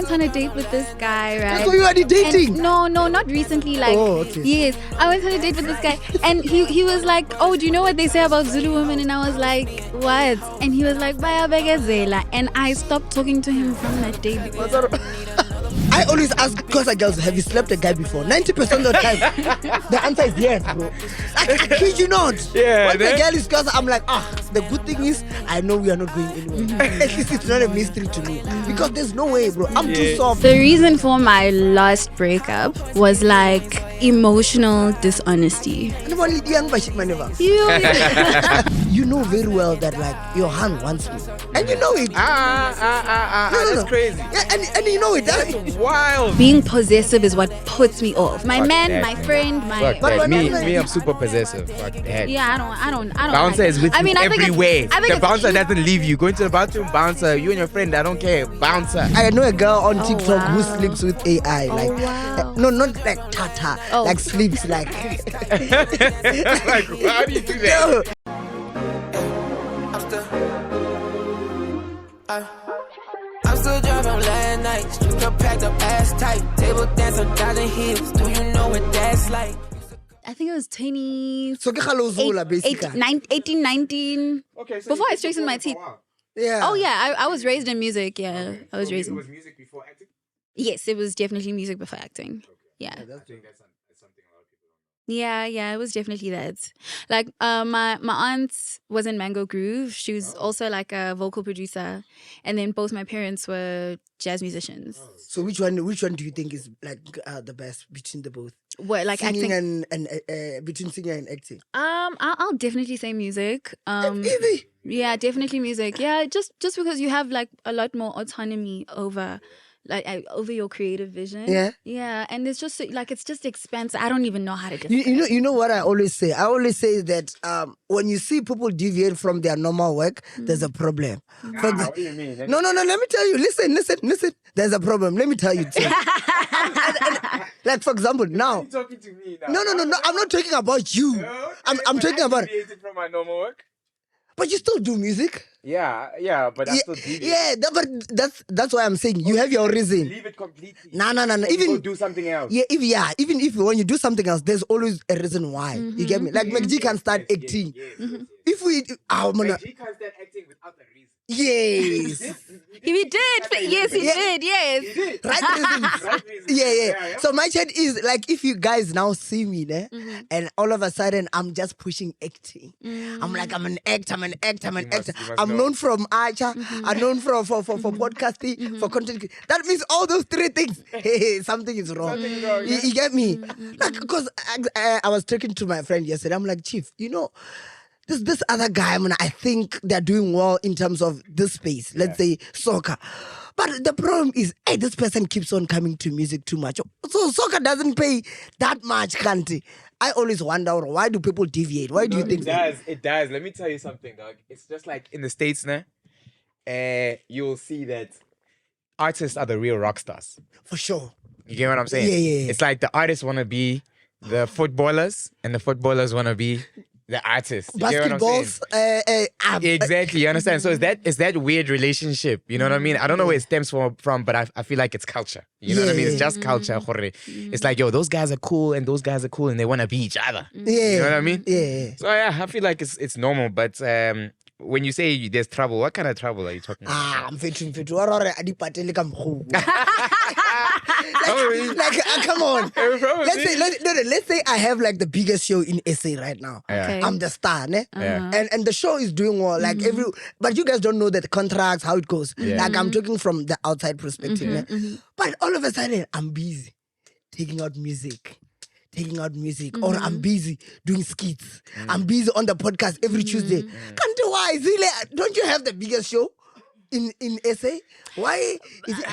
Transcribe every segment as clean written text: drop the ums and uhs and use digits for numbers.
went on a date with this guy, right? That's why you are dating? No, not recently. Like, yes, I went on a date with this guy, and he was like, "Oh, do you know what they say about Zulu women?" And I was like, "What?" And he was like, "Baya begezela," and I stopped talking to him from that day because I always ask Xhosa girls, have you slept a guy before? 90% of the time, the answer is yes, bro. Like, I kid you not. Yeah, Once the girl is Xhosa, I'm like, the good thing is, I know we are not going anywhere. At least it's not a mystery to me. Because there's no way, bro. I'm too soft. the reason for my last breakup was like emotional dishonesty. You know very well that like your hand wants me, and you know it. That's crazy. Yeah, and you know it. That's wild. Being possessive is what puts me off. My Fuck man, that, my man. friend, my. Fuck that. Me, I'm super possessive. Fuck that. Yeah, I don't. Bouncer like is with I mean, you I think everywhere. I think The it's bouncer cute. doesn't leave you. Going to the bathroom, bouncer. You and your friend, I don't care. Bouncer. I know a girl on TikTok wow. who sleeps with AI. Oh, Like, wow. no, not like Tata. Oh. Like sleeps like. Like, how do you do that? I'm still driving last night. Strip packed up ass tight. Table dance on thousand heels. Do you know what that's like? I think it was 20. So ke Galozula, basically. 18, 19. Okay, so Before I straightened my teeth. Yeah. Oh yeah, I was raised in music. Yeah, I was raised It in. was music before acting? Yes, it was definitely music before acting. Yeah. I think that's something a lot of people don't know. Yeah, it was definitely that. Like, my aunt was in Mango Groove. She was also like a vocal producer, and then both my parents were jazz musicians. So which one do you think is like the best between the both? What, like Singing acting? and between singing and acting. I'll definitely say music. Easy. Yeah, definitely music. Yeah, just because you have like a lot more autonomy over. Over your creative vision. Yeah, and it's just like it's just expensive. I don't even know how to describe. You know what I always say? I always say that when you see people deviate from their normal work, there's a problem. What do you mean? No, let me tell you. Listen. There's a problem. Let me tell you. And, like, for example, now. You're talking to me now. No. I'm not talking about you. No? I'm talking about. Deviated from my normal work? But you still do music. Yeah, but I still deviate. Yeah, but that's why I'm saying you have your reason. Leave it completely. No. Even Even do something else. even if when you do something else, there's always a reason why. You get me? Like MacG can start acting. If we, He can't start acting without a reason. yes, He did. Yes, he did. Yes. right reasons. Right reason. Yeah. So my chat is like, if you guys now see me there, and all of a sudden I'm just pushing acting. I'm like, I'm an actor. You must I'm know. known from Archer. I'm known for podcasting, for content. That means all those three things. Hey, something is wrong. Something is wrong, You get me? Like, because I was talking to my friend yesterday. I'm like, Chief, you know, this other guy, I think they're doing well in terms of this space. Let's say soccer. But the problem is, this person keeps on coming to music too much. So soccer doesn't pay that much, can't it? I always wonder, why do people deviate? Why do you think It does. Let me tell you something, dog. It's just like in the States now, you'll see that artists are the real rock stars. For sure. You get what I'm saying? Yeah. It's like the artists want to be the footballers, and the footballers want to be the artists. You get what I'm saying? Basketballs, Exactly, you understand? So it's that weird relationship, you know what I mean? I don't know where it stems from, but I feel like it's culture. You know what I mean? It's just culture. It's like, yo, those guys are cool and those guys are cool and they want to be each other. You know what I mean? Yeah. So yeah, I feel like it's normal, but when you say there's trouble, what kind of trouble are you talking about? Come on. Let's say I have like the biggest show in SA right now. Okay. I'm the star, ne? Yeah. And the show is doing well. Like but you guys don't know the contracts, how it goes. Yeah. Like I'm talking from the outside perspective. Ne? But all of a sudden, I'm busy taking out music, or I'm busy doing skits. I'm busy on the podcast every Tuesday. Can't do why? Don't you have the biggest show in SA? Why is it?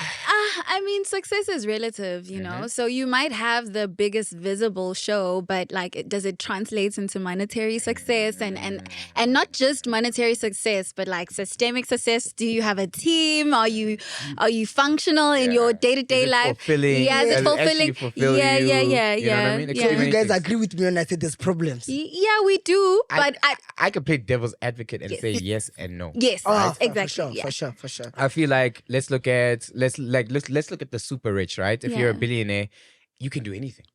I mean, success is relative, you know. So you might have the biggest visible show, but like, does it translate into monetary success and not just monetary success, but like systemic success? Do you have a team? Are you functional in your day-to-day life? Fulfilling? Yeah, is it fulfilling? Yeah. Yeah. You know what I mean? It could be So you many guys things. agree with me when I say there's problems? Yeah, we do, but I could play devil's advocate and say yes and no. yes, Oh, exactly. for sure. sure, for sure. I feel like let's look at the super rich, right? If you're a Yeah. billionaire, you can do anything.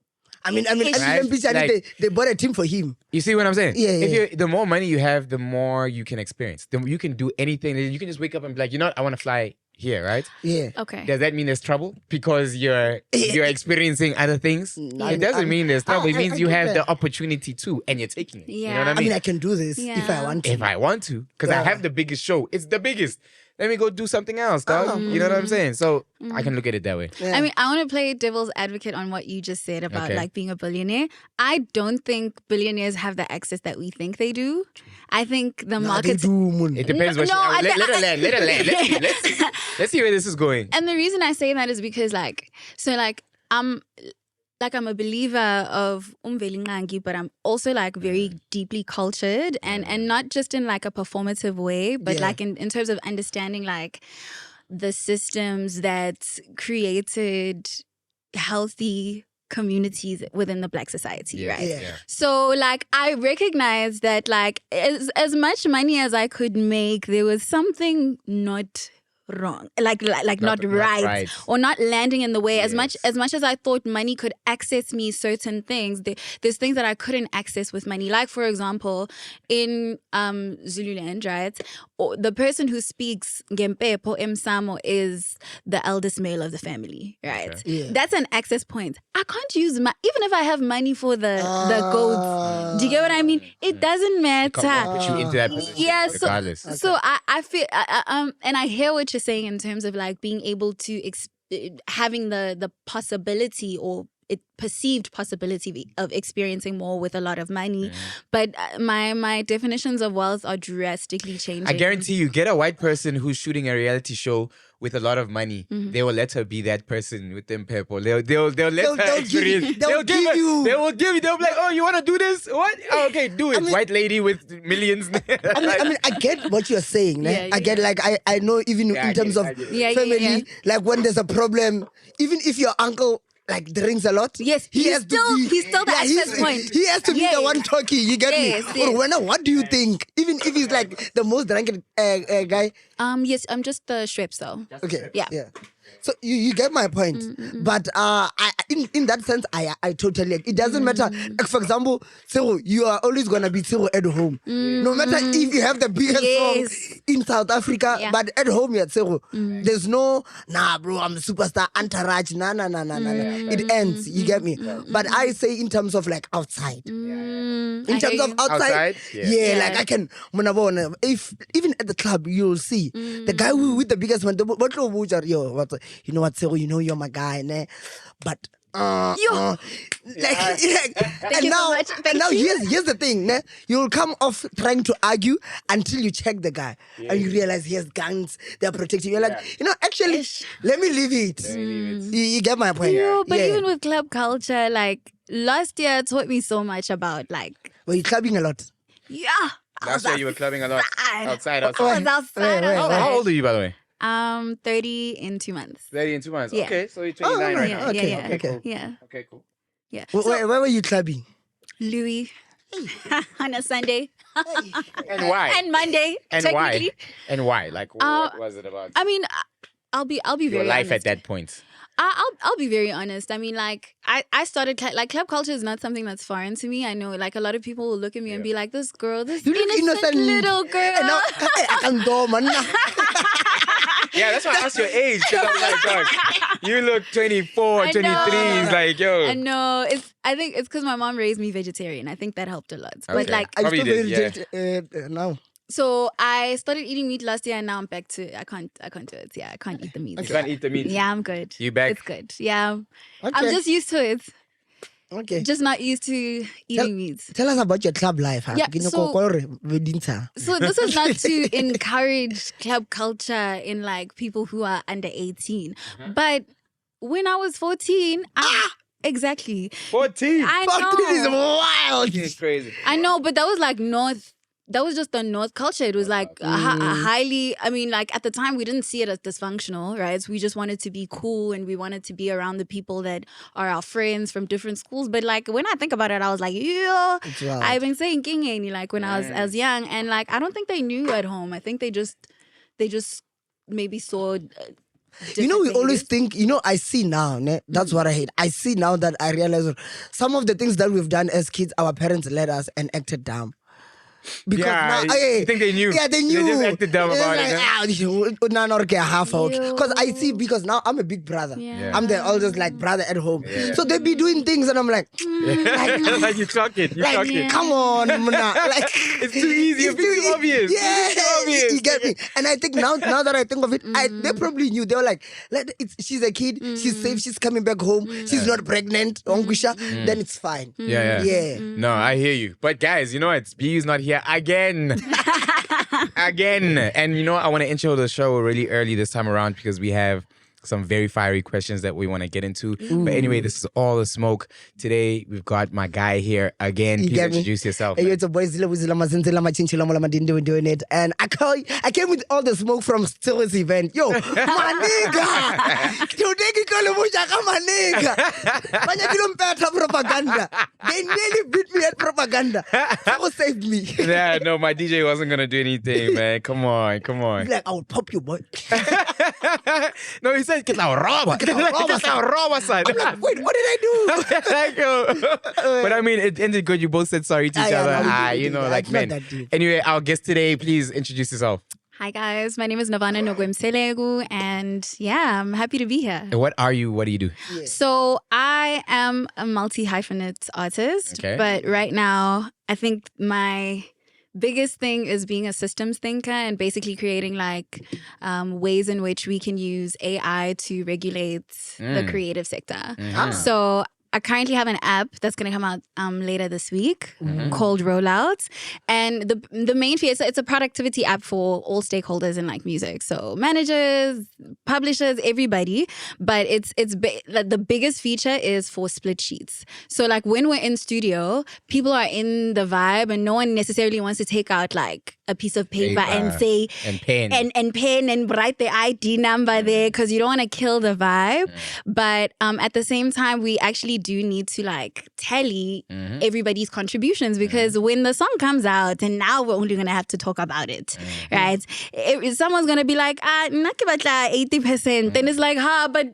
I mean, Right? they bought a team for him. You see what I'm saying? Yeah, yeah. If the more money you have, the more you can experience. You can do anything. You can just wake up and be like, you know what? I want to fly here, right? Yeah. Okay. Does that mean there's trouble because you're experiencing other things? It doesn't mean there's trouble. It means you get have that. the opportunity too, and you're taking it. You know what I Yeah. mean? I mean, I can do this if I Yeah. want to. If I want to, because I Yeah. have the biggest show. It's the biggest. Let me go do something else, dog. You know what I'm saying? So I can look at it that way. Yeah. I mean, I want to play devil's advocate on what you just said about Okay. like being a billionaire. I don't think billionaires have the access that we think they do. I think the Nah, they market. do, man. It depends what No, I- let her land. Let her land. Let's see where this is going. And the reason I say that is because I'm a believer of umvelingangi, but I'm also like very deeply cultured and not just in like a performative way, but Yeah. like in terms of understanding like the systems that created healthy communities within the Black society, right? Yeah. So like I recognize that like as much money as I could make, there was something not wrong, like not right, or not landing in the way. As much as I thought money could access me certain things, there's things that I couldn't access with money. Like for example, in Zululand, right, or the person who speaks Ngempepo Msamo is the eldest male of the family, right? Okay. Yeah. That's an access point. I can't use even if I have money for the goats. Do you get what I mean? It doesn't matter. Can't put you into that position Yeah, regardless. So I feel and I hear what you're saying in terms of like being able to having the possibility or perceived possibility of experiencing more with a lot of money, but my definitions of wealth are drastically changing. I guarantee you, get a white person who's shooting a reality show with a lot of money. They will let her be that person with them people. They'll let her experience. They'll give you. They will give you. They'll be like, oh, you want to do this? What? Oh, okay, do it. White lady with millions. I mean, I get what you're saying. Yeah, I get like I know even Yeah, I in get terms it, of I get it. Yeah, family, yeah. like when there's a problem, even if your uncle like drinks a lot, Yes, he he's has still- to be, he's still the access point. He has to be Yes. the one talking. You get Yes, me? yes. Or when, what do you think? Even if he's like the most drunken guy. Yes, I'm just the Schweppes though. Okay. Yeah. So you get my point, but in that sense, I totally. It doesn't matter. Like, for example, Tsego, you are always gonna be Tsego at home, no matter if you have the biggest Yes. song in South Africa, Yeah. but at home you're Tsego. There's no bro, I'm a superstar. Entourage, nah. It ends. You get me? But I say in terms of like outside. In terms of outside, Outside? Yeah. yeah, like I can. If even at the club, you'll see the guy with the biggest one. Yo, you know what, Tsego, you know you're my guy, ne? But and you so now, much. and now Thank you. here's the thing, ne? You'll come off trying to argue until you check the guy and you realize he has guns, they're protecting you. You're like, actually, let me leave it. You get my point. But Yeah. even with club culture, like last year taught me so much about like Were you clubbing a lot? Last year you were clubbing a lot outside. I was outside. Wait. How old are you, by the way? 30 in 2 months. 30 in 2 months. Yeah. Okay, so you're 29 right yeah, now. okay, yeah, okay. Yeah. Okay, cool. Yeah. Where were you clubbing? Louis on a Sunday And why? and Monday. And technically. why? And why? Like, what was it about? I mean, I'll be Your very life honest. at that point. I'll be very honest. I mean, like I started like club culture is not something that's foreign to me. I know like a lot of people will look at me and be like, this girl, this You look innocent little girl. And now, I can do, man. Yeah, that's why I asked your age. Because I'm like, dog, you look 24, I 23. know. It's like, yo. I know. I think it's because my mom raised me vegetarian. I think that helped a lot. But Okay. like, I'm Probably still did, very now. so I started eating meat last year, and now I'm back to I can't do it. Yeah, I can't eat the meat. You can't eat the meat. Yeah, I'm good. You back? It's good. Yeah, Okay. I'm just used to it. Okay. Just not used to eating meat. Tell us about your club life. Yeah, so- So, So this is not to encourage club culture in like people who are under 18. But when I was 14, exactly. 14. I 14 is know. wild. It's crazy. I know, but that was like North. That was just the North culture. It was like highly, I mean, like at the time we didn't see it as dysfunctional, right? So we just wanted to be cool and we wanted to be around the people that are our friends from different schools. But like when I think about it, I was like, yeah, It's wild. I've been saying Kingeni like when I was young. And like, I don't think they knew at home. I think they just maybe saw. You know, we always behaviors. think, I see now, ne? That's what I hate. I see now that I realize some of the things that we've done as kids, our parents led us and acted dumb. Because now, you think they knew? Yeah, they knew. They just acted dumb about it. Because I see, because now I'm a big brother. Yeah. I'm the oldest brother at home. So they be doing things and I'm like, like you clock it. come on, Muna. It's too easy. It's too obvious. Yeah, It's too obvious. you get me. And I think now that I think of it, they probably knew. They were like, she's a kid, she's safe, she's coming back home, she's not pregnant, Ongusha, then it's fine. Yeah. No, I hear you. But guys, you know what? BU's not here again. Again. And I want to intro the show really early this time around because we have some very fiery questions that we want to get into. But anyway, this is all the smoke. Today, we've got my guy here again. You Please get me? introduce yourself. Hey, man. it's a boy, Zila Wizila Mazinzila Machinchila Mola Madinde, we're doing it. And I came with all the smoke from Still's event. Yo, my nigga! Today, you call him Mushaka, my nigga! Manya kilompeta propaganda. They nearly beat me at propaganda. Someone saved me. Yeah, no, my DJ wasn't going to do anything, man. Come on. He's like, I will pop you, boy. No, he said, "Get our roba. Get our roba, son." I'm like, wait, what did I do? Like, but I mean, it ended good. You both said sorry to each other. we did. It's not man. that deep. Anyway, our guest today, please introduce yourself. Hi guys, my name is Nirvana Nokwe-Mseleku, and yeah, I'm happy to be here. And what are you? What do you do? So I am a multi-hyphenate artist, Okay. but right now I think my biggest thing is being a systems thinker and basically creating ways in which we can use AI to regulate the creative sector. So I currently have an app that's going to come out later this week called Rollout. And the main feature, it's a productivity app for all stakeholders in music. So managers, publishers, everybody. But the biggest feature is for split sheets. So when we're in studio, people are in the vibe and no one necessarily wants to take out a piece of paper and say And pen. and pen and write the ID number there because you don't want to kill the vibe. But at the same time, we actually do need to tally everybody's contributions because when the song comes out and now we're only going to have to talk about it, right? If someone's going to be like, nakibatla 80%, then it's like, but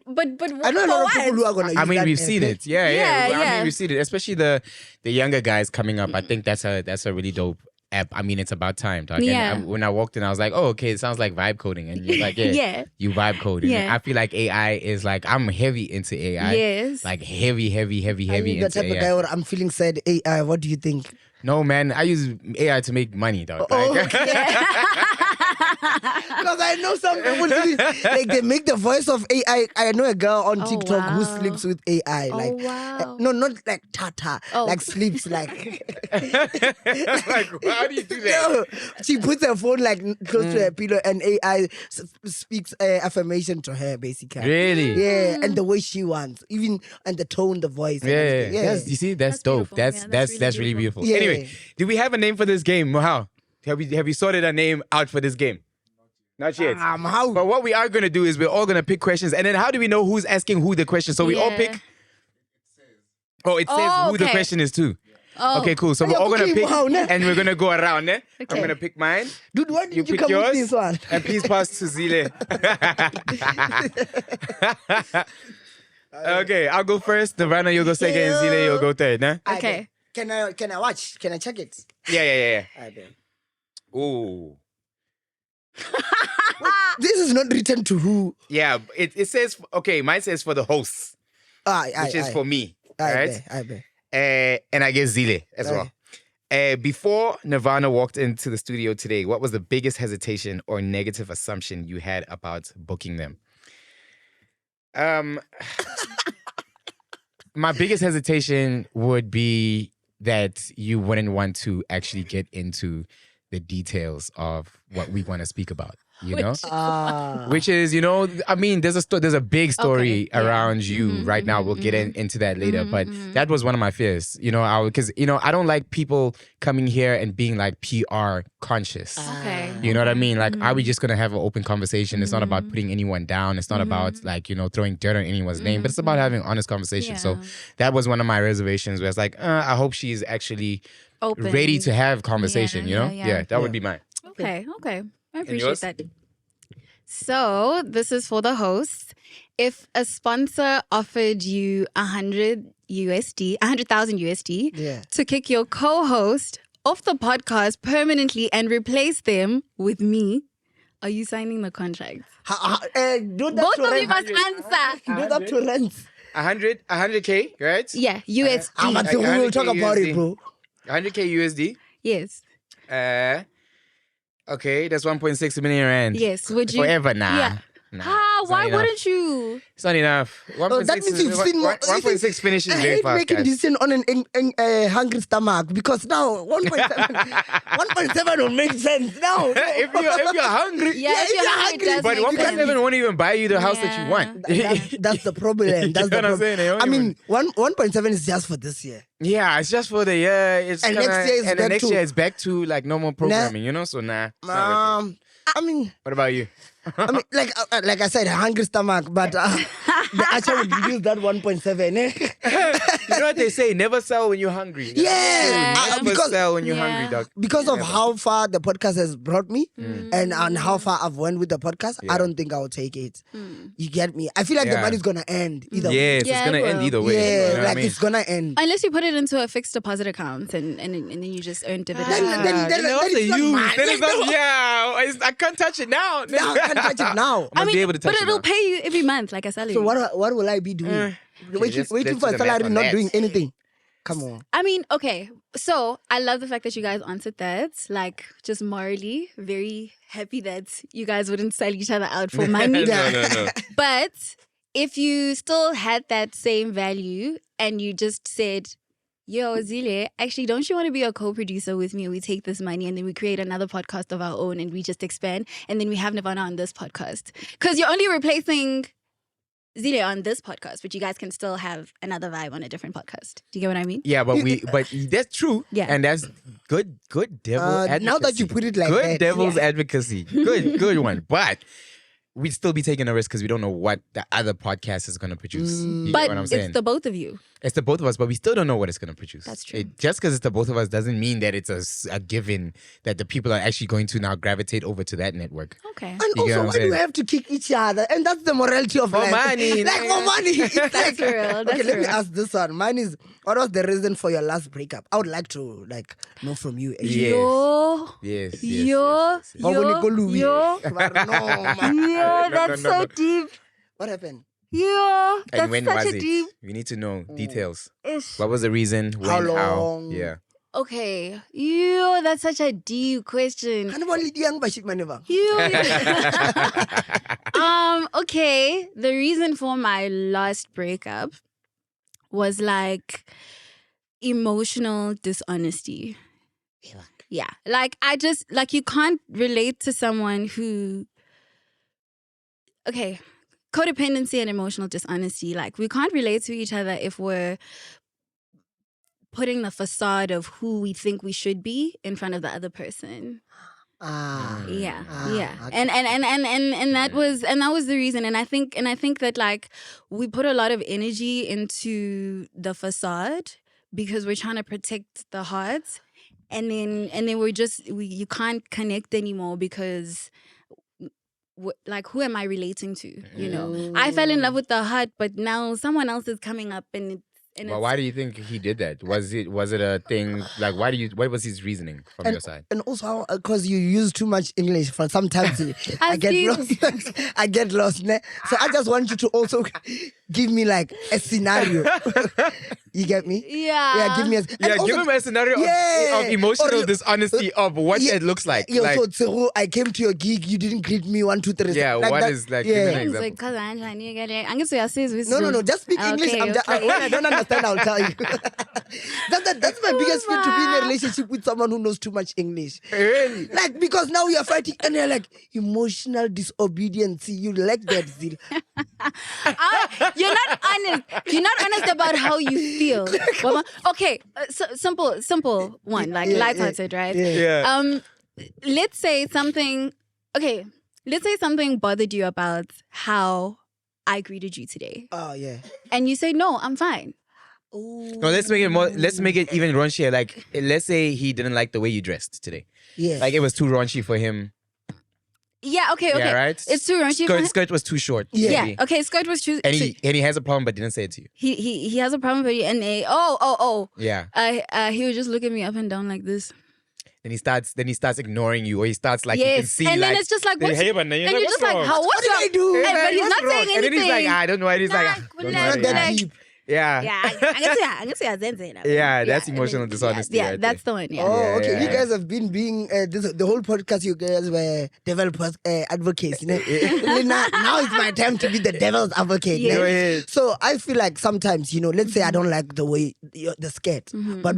I know a lot of people who are going to use I mean, that we've app. seen it. Yeah. I Yeah. mean, we've seen it, especially the younger guys coming up. I think that's a really dope app. I mean, it's about time, dog. Yeah. And when I walked in, I was like, oh, okay, it sounds like vibe coding. And you're like, Yeah. you vibe code. Yeah. And I feel like AI is I'm heavy into AI. Yes. Heavy I mean, the into type of AI. guy where I'm feeling sad. AI, what do you think? No, man, I use AI to make money, dog. Because I know some people they make the voice of AI. I know a girl on Oh, TikTok who wow. sleeps with AI. Oh, wow. No, not Tata. Oh. Sleeps How do you do that? No, she puts her phone close to her pillow and AI speaks affirmation to her basically. Really? Yeah, and the way she wants, even and the tone, the voice. and Yeah. everything. You see, that's That's dope. beautiful. That's Yeah, that's really beautiful. Yeah. Anyway, do we have a name for this game, Mohau? Have you sorted a name out for this game? Not yet. How? But what we are going to do is we're all going to pick questions. And then how do we know who's asking who the question? So we all Yeah. pick. It says Oh, who the okay. question is to. Oh. Okay, cool. So we're all going to pick Wow, ne? and we're going to go around. Ne? I'm Okay. going to pick mine. Dude, why did you pick come yours. with this one? And please pass to Zile. Okay, I'll go first. Nirvana, you'll go second. And Zile, you'll go third. Nah? Okay. Can I watch? Can I check it? Yeah. I bet. Ooh. This is not written to who. Yeah, it says, okay, mine says for the hosts, which is for me, right? I bet. And I guess Zile as well. Before Nirvana walked into the studio today, what was the biggest hesitation or negative assumption you had about booking them? My biggest hesitation would be that you wouldn't want to actually get into the details of what we want to speak about, you know? Which is, I mean, there's a big story Okay, yeah. around you right now. We'll get into that later, but that was one of my fears, because I don't like people coming here and being PR conscious. Okay. You know what I mean? Are we just gonna have an open conversation? It's not about putting anyone down. It's not about throwing dirt on anyone's name, but it's about having honest conversation. So Yeah. that was one of my reservations where it's I hope she's actually Open. ready to have conversation, Yeah, yeah. That would be mine. Okay. I yours? appreciate that. So this is for the hosts. If a sponsor offered you $100,000 USD to kick your co-host off the podcast permanently and replace them with me, are you signing the contract? Do that Both to of you rent. must answer. Do that to rent. 100K, right? Yeah, USD. But we will talk about it, bro. 100K USD. Yes. Okay, that's 1.6 million rand. Yes. Would you? Forever, nah. Yeah. Nah, Ah, it's not why enough. wouldn't you? It's not enough. 1.6 that means you've seen more. 1.6 finishes I very hate fast, making guys. decision on an hungry stomach because now 1.7 will make sense now. if you're hungry. Yeah, if you're hungry, it does But make sense. 1.7 won't even buy you the house that you want. That's the problem. That's You the know what I'm problem. saying? They don't I mean, 1.7 is just for this year. Yeah, it's just for the year. It's And kinda, next year is and back then next to- year it's back to like normal programming, you know? So nah. It's not worth it. I mean, What about you? like I said, hungry stomach, but the actual would use that 1.7. You know what they say? Never sell when you're hungry. Yeah, Never because sell when you're Yeah. hungry, dog. because of how far the podcast has brought me and how far I've went with the podcast, Yeah. I don't think I'll take it. You get me? I feel like the Yeah. money's gonna end either way. Yes, Yeah, it's gonna it end will. either way. Yeah, you know what like I mean? it's gonna end. Unless you put it into a fixed deposit account and then you just earn dividends. Then also it's not you. mine. Then it's not, I can't touch it now. Now I can't touch it now. I must be able to touch but it it'll now. pay you every month like a salary. So what will I be doing? Waiting let's for do a the math salary, on not that. doing anything. Come on. I mean, okay. So I love the fact that you guys answered that. Like, just morally, very happy that you guys wouldn't sell each other out for money. no. But if you still had that same value and you just said, yo, Zile, actually, don't you want to be a co-producer with me? We take this money and then we create another podcast of our own and we just expand. And then we have Nirvana on this podcast. Because you're only replacing Zile on this podcast, but you guys can still have another vibe on a different podcast. Do you get what I mean? Yeah, but that's true. Yeah. And that's good devil advocacy. now that you put it like good that, devil's advocacy. Good one. But we'd still be taking a risk because we don't know what the other podcast is going to produce. You get But what I'm saying? it's the both of you. It's the both of us, but we still don't know what it's going to produce. That's true. Just because it's the both of us doesn't mean that it's a given that the people are actually going to now gravitate over to that network. Okay. And You get also, what I'm why do we saying? have to kick each other? And that's the morality of For life. money, Like, for money. It's like, That's real. That's okay, let me real. ask this one. Mine is, what was the reason for your last breakup? I would like to know from you. Yeah. Yo. Yes. Yo. Yo. But no, man. Yo, No, that's no, so no. deep. What happened? Yo, that's And when such was a it? deep. We need to know details. Ish. What was the reason? When? How long? Yeah. Okay. Yo, that's such a deep question. Ano ba lidi yang bashik maneva? Yo. Okay. The reason for my last breakup was like emotional dishonesty. Yeah. Like you can't relate to someone who, okay, codependency and emotional dishonesty. Like we can't relate to each other if we're putting the facade of who we think we should be in front of the other person. Yeah. Okay. And that was the reason. And I think that like we put a lot of energy into the facade because we're trying to protect the heart. And then you can't connect anymore because like who am I relating to? You know, I fell in love with the heart, but now someone else is coming up and Well, why do you think he did that? Was it a thing? Like, what was his reasoning from your side? And also, because you use too much English, for sometimes I get see. lost. I get lost. Ne? So I just want you to also give me like a scenario. You get me? Yeah. Yeah, give me a. Yeah, give him a scenario of emotional dishonesty of what it looks like. Yo, like, so Tsuru, I came to your gig, you didn't greet me 1, 2, 3. yeah, like what that. is like? Give me an It's example. No, just speak English. Okay, okay. When I don't understand, I'll tell you. That's my biggest fear, to be in a relationship with someone who knows too much English. Really? Like, because now we are fighting and you're like, emotional disobedience. You like that, Zil. You're not honest. You're not honest about how you feel. Mama. Okay, simple one, like lighthearted, right? Yeah. Let's say something bothered you about how I greeted you today, Oh, yeah. and you say no, I'm fine. No, let's make it even raunchier. Like, let's say he didn't like the way you dressed today. Yeah. Like, it was too raunchy for him. Yeah, okay. Yeah, right? It's too raunchy for him. Skirt was too short. Yeah. maybe. Okay, skirt was too. And he has a problem, but didn't say it to you. He has a problem, but Yeah. he would just look at me up and down like this. Then he starts ignoring you, or he starts like you can see and then like, it's just like what? hey, but And you're just like, how? What did I do? But he's What's not wrong? saying anything. And then he's like, I don't know. And he's like, don't Not worry. that deep. Yeah. Yeah, I can see how Zen saying that. Yeah, that's emotional dishonesty. Yeah, right that's there. the one. Yeah. Oh, okay. Yeah. You guys have been being the whole podcast. You guys were developers advocates. You know, now it's my time to be the devil's advocate. Yeah. you know? Go ahead. So I feel like sometimes, let's say I don't like the way the skirt, but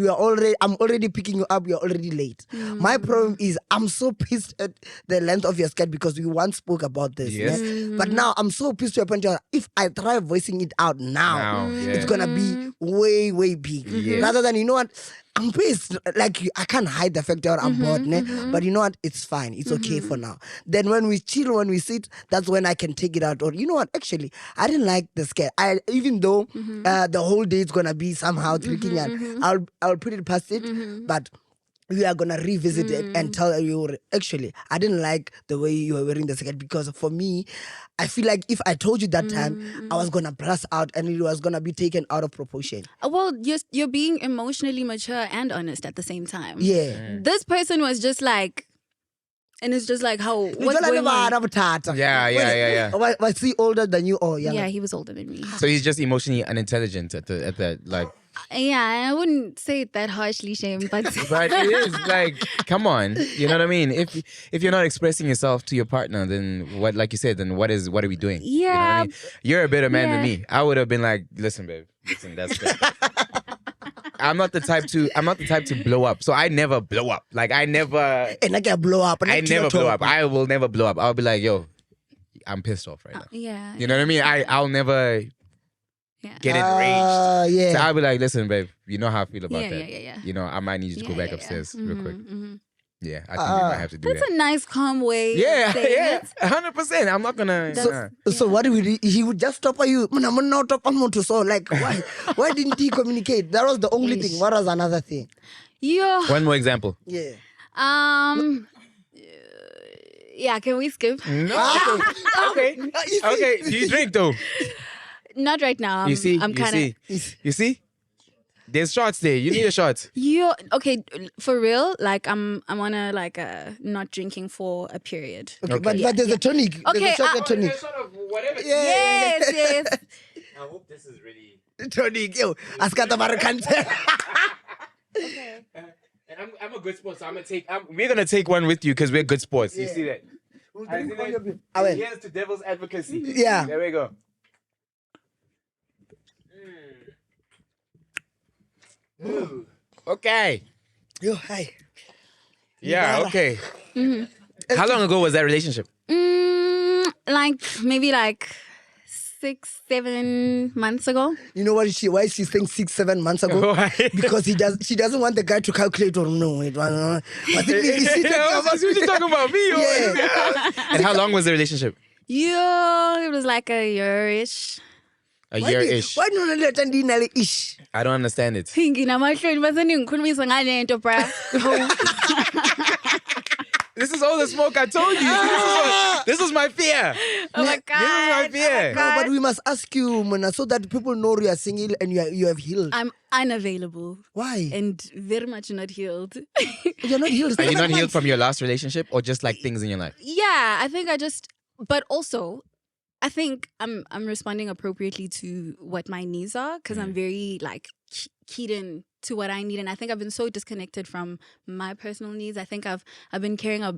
I'm already picking you up. You're already late. My problem is I'm so pissed at the length of your skirt because we once spoke about this. Yes. Yeah? But now I'm so pissed to a point where if I try voicing it out now, Yeah. it's gonna be way, way big. Yes. Rather than, you know what, I'm pissed. Like, I can't hide the fact that I'm bored, ne? But you know what, it's fine. It's okay for now. Then when we chill, when we sit, that's when I can take it out. Or, you know what, actually, I didn't like the scare. Even though the whole day is gonna be somehow tricking, and I'll put it past it, but we are gonna revisit it and tell you, actually, I didn't like the way you were wearing the skirt, because for me, I feel like if I told you that time, I was gonna blast out and it was gonna be taken out of proportion. Well, you're being emotionally mature and honest at the same time. Yeah. This person was just like, and it's just like, what's going on? Yeah. Was he older than you or younger? Yeah, he was older than me. So he's just emotionally unintelligent at the like. Yeah, I wouldn't say it that harshly, Shame, but But it is like, come on, you know what I mean? If you're not expressing yourself to your partner, then what? Like you said, then what are we doing? You know what I mean? You're a better man than me. I would have been like, listen, babe, that's good. I'm not the type to blow up. So I never blow up. Like I never. And I can blow up. I never blow up. I will never blow up. I'll be like, yo, I'm pissed off right now. yeah. You know what I mean? I'll never Yeah. get enraged. Yeah. So I'll be like, listen, babe, you know how I feel about that. Yeah. You know, I might need you to go back upstairs real quick. Yeah, I think we might have to do That's that. a nice, calm way. Yeah, of saying it. 100%. I'm not gonna. So what do we? He would just stop you. I'm not talk on to. So like, why didn't he communicate? That was the only thing. What was another thing? Yeah. One more example. Yeah. Yeah. Can we skip? No. Okay. Okay. Do you drink though? Not right now. You see. I'm kind of. You see. There's shots there. You need a shot. You okay? For real? Like I'm on a not drinking for a period. Okay. But there's a tonic. Okay, There's a shot tonic. Sort of whatever. Yes. I hope this is really. Tonic. Yo, askata barakante. Okay. And I'm a good sport, so we're gonna take one with you because we're good sports. You see that? Here's to devil's advocacy. Yeah. There we go. Ooh. Okay. Yo, hi. Yeah. Okay. How long ago was that relationship? Maybe 6-7 months ago. You know why she's saying 6-7 months ago? Why? Because she doesn't want the guy to calculate or no. Is she talking about me? Yeah. And how long was the relationship? Yeah, it was like a year-ish. A year-ish. Why don't you let her ish? I don't understand it. This is all the smoke I told you. This is my fear. Oh my God. This is my fear. No, but we must ask you, Mona, so that people know you are single and you have healed. I'm unavailable Why? and very much not healed. You're not healed. Are you not healed from your last relationship or just like things in your life? Yeah, I think but also I think I'm responding appropriately to what my needs are because I'm very keyed in to what I need, and I think I've been so disconnected from my personal needs. I think I've been caring a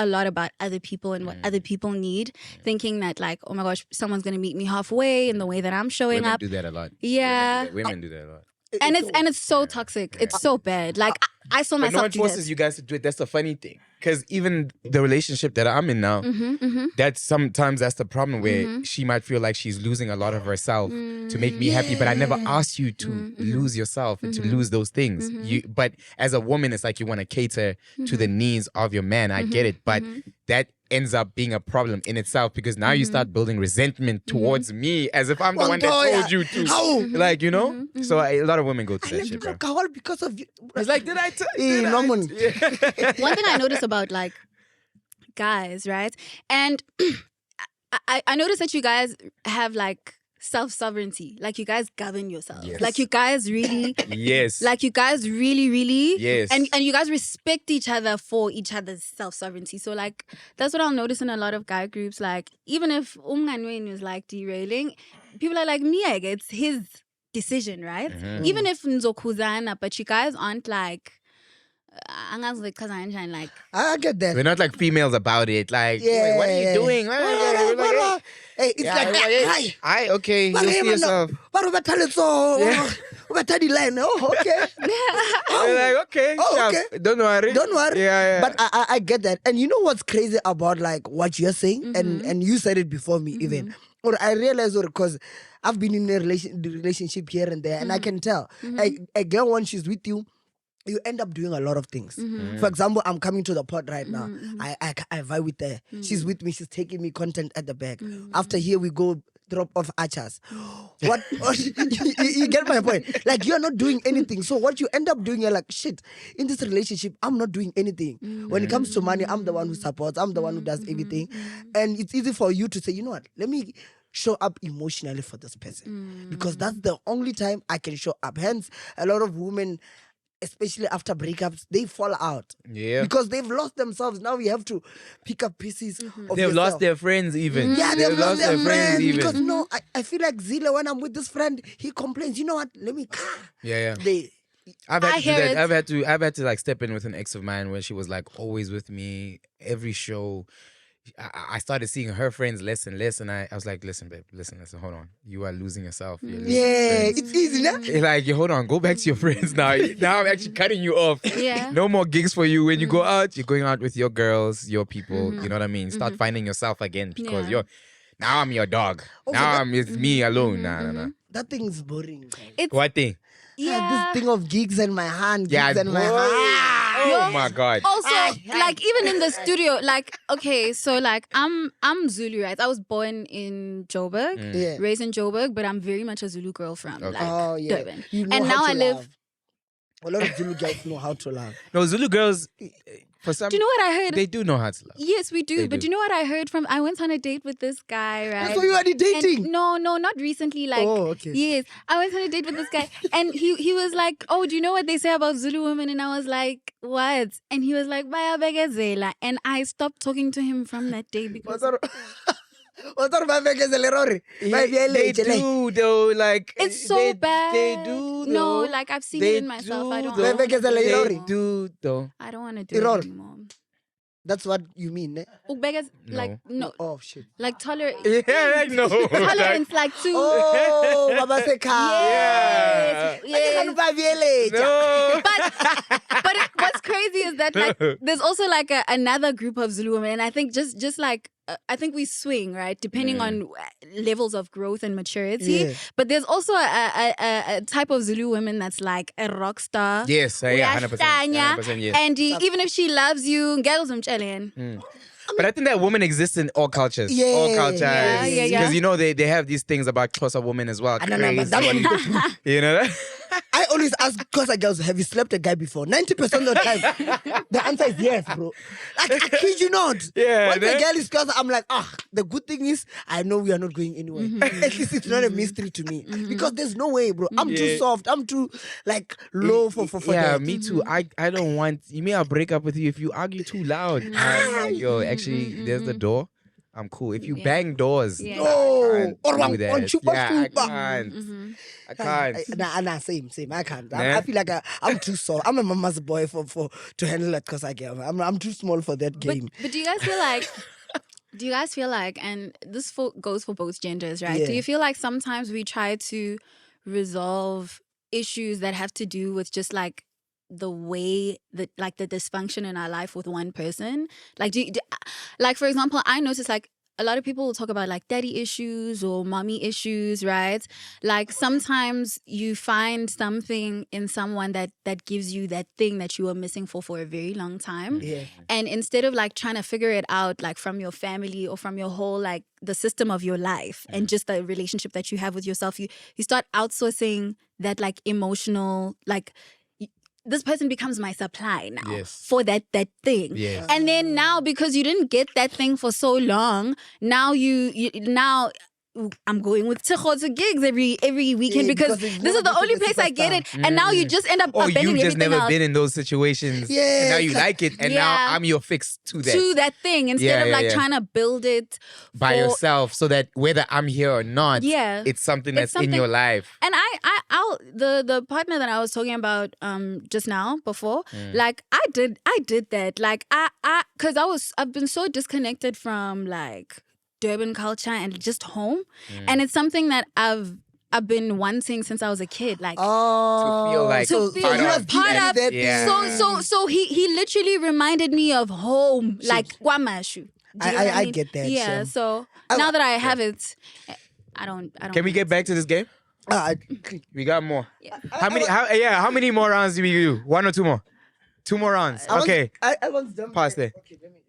lot about other people and what other people need, thinking that oh my gosh, someone's gonna meet me halfway in the way that I'm showing Women up. do that a lot. Yeah, Women do that a lot. and it's so toxic. It's so bad. I saw But myself no one do forces that. you guys to do it. That's the funny thing. Because even the relationship that I'm in now, that's sometimes that's the problem where she might feel like she's losing a lot of herself to make me happy. But I never asked you to lose yourself and to lose those things. But as a woman, it's like you want to cater to the needs of your man. I get it. But that ends up being a problem in itself because now you start building resentment towards me as if I'm the one that told you to. How? Like, you know? So a lot of women go through that shit, bro. Alcohol because of you. It's like, did I tell no one. One thing I notice about guys, right? And I noticed that you guys have like self-sovereignty. Like you guys govern yourselves. Yes. Like you guys really Yes. like you guys really Yes. and you guys respect each other for each other's self-sovereignty. So like that's what I'll notice in a lot of guy groups. Like even if Umnganweni is like derailing, people are like, Mia, it's his decision, right? Even if Nzokuzana, but you guys aren't like like I get that. We're not like females about it. Like, Yeah, wait, what are you yeah. doing? Hey, it's Yeah, like, like, hey, okay, you'll see yourself. but oh, okay. You're like, okay, Oh, sharp. okay. Don't worry. Don't worry. Yeah. But I get that. And you know what's crazy about like what you're saying? And you said it before me even. Or I realized because I've been in a relationship here and there and I can tell. A girl, when she's with you, you end up doing a lot of things. For example, I'm coming to the pod right now. I vibe with her. She's with me. She's taking me content at the back. After here, we go drop off archers. What? You get my point? Like, you're not doing anything. So what you end up doing, you're like, shit, in this relationship, I'm not doing anything. When it comes to money, I'm the one who supports. I'm the one who does everything. And it's easy for you to say, you know what? Let me show up emotionally for this person. Because that's the only time I can show up. Hence, a lot of women, especially after breakups, they fall out. Yeah. Because they've lost themselves. Now we have to pick up pieces of They've yourself. lost their friends even. Yeah, they've lost their friends. even. Because no, I feel like Zila, when I'm with this friend, he complains, you know what? Let me Yeah. They I've had I to do hear that. it. I've had to like step in with an ex of mine where she was like always with me every show. I started seeing her friends less and less, and I was like, listen, babe, listen, hold on. You are losing yourself. You're losing friends. it's easy, nah? Like, hold on, go back to your friends now. Now I'm actually cutting you off. Yeah. No more gigs for you. When you go out, you're going out with your girls, your people. You know what I mean? Start finding yourself again because Yeah. now I'm your dog. Also, Now that- it's me alone. Nah. That thing is boring. Guys. It's What thing? yeah. This thing of gigs in my hand, Yeah, gigs in my boy. hand. Oh my God. Also, like even in the studio, like okay, so like I'm Zulu, right? I was born in Joburg, Yeah. raised in Joburg, but I'm very much a Zulu girl from Okay. like Yeah. Durban. You know And how now to I live. love. A lot of Zulu girls know how to love. No, Zulu girls, for some, Do you know what I heard? they do know how to love. Yes, we do. They But do. you know what I heard from? I went on a date with this guy, right? That's why you are dating. And no, not recently. Like, Oh, okay. yes, I went on a date with this guy, and he was like, "Oh, do you know what they say about Zulu women?" And I was like, "What?" And he was like, "Baya begezela." And I stopped talking to him from that day because They do though, like it's so they, bad. They do though. No, like I've seen They it in myself. I do don't. though. I don't wanna do They it anymore. do though. I don't want to do it Error. anymore. That's what you mean, eh? Ubegez, like no, Oh, shit. like tolerance. Yeah, no. Tolerance, like to. Oh, Baba Seka. Yes, yes. No. But what's crazy is that like there's also like another group of Zulu women, and I think just like I think we swing right depending on levels of growth and maturity. Yeah. But there's also a type of Zulu women that's like a rock star. Yes, yeah, 100%. Uyahlanya, 100%, yes. and even if she loves you, girls umtshelen. But I think that woman exists in all cultures. Yeah. All cultures. Yeah, yeah, yeah. Because you know they have these things about Xhosa women as well. I don't know, but that one is the truth. You know that? I always ask Xhosa girls, have you slept a guy before? 90% of the time, the answer is yes, bro. Like, I kid you not. Yeah, Once then- a girl is Xhosa, I'm like, the good thing is, I know we are not going anywhere. At least it's not a mystery to me. Because there's no way, bro. I'm too Yeah. soft. I'm too, like, low for Yeah, that. me too. I don't want, you may I'll break up with you if you argue too loud. Yo, actually, there's the door. I'm cool. If you bang doors, Yeah. I No. can't Or do one that. chupa Yeah, I chupa. can't. I can't. Nah, same. I can't. Nah? I feel like I'm too soft. I'm a mama's boy for to handle that because I get. I'm too small for that game. But do you guys feel like, and this goes for both genders, right? Yeah. Do you feel like sometimes we try to resolve issues that have to do with just like the way that like the dysfunction in our life with one person? Like, like for example, I notice like a lot of people will talk about like daddy issues or mommy issues, right? Like sometimes you find something in someone that gives you that thing that you were missing for a very long time. Yeah. And instead of like trying to figure it out like from your family or from your whole like the system of your life and just the relationship that you have with yourself, you start outsourcing that like emotional like this person becomes my supply now Yes. for that thing. Yes. And then now, because you didn't get that thing for so long, now now I'm going with Tsecho to gigs every weekend Yeah, because because it's this never is the been only the place I get it. superstar. And now you just end up Or abandoning you've just everything never else been in those situations. Yeah, And now you it's like- like it, and Yeah. now I'm your fix to that. to that thing instead Yeah, of yeah, like yeah. trying to build it by for- yourself, so that whether I'm here or not, Yeah. it's something It's that's in something- your life. And I'll the partner that I was talking about just now before, like I did that. Like because I've been so disconnected from like Durban culture and just home. And it's something that I've been wanting since I was a kid. Like Oh, To feel like to so feel part you of have part given of- that Yeah. so he literally reminded me of home, like Kwamashu. Do you know what I mean? get that, Yeah. yeah. So now that I have it, I don't. Can we get back to this game? We got more. How many more rounds do we do? 1 or 2 more? 2 more rounds. Okay. I once dumped Pause there. Okay, let me.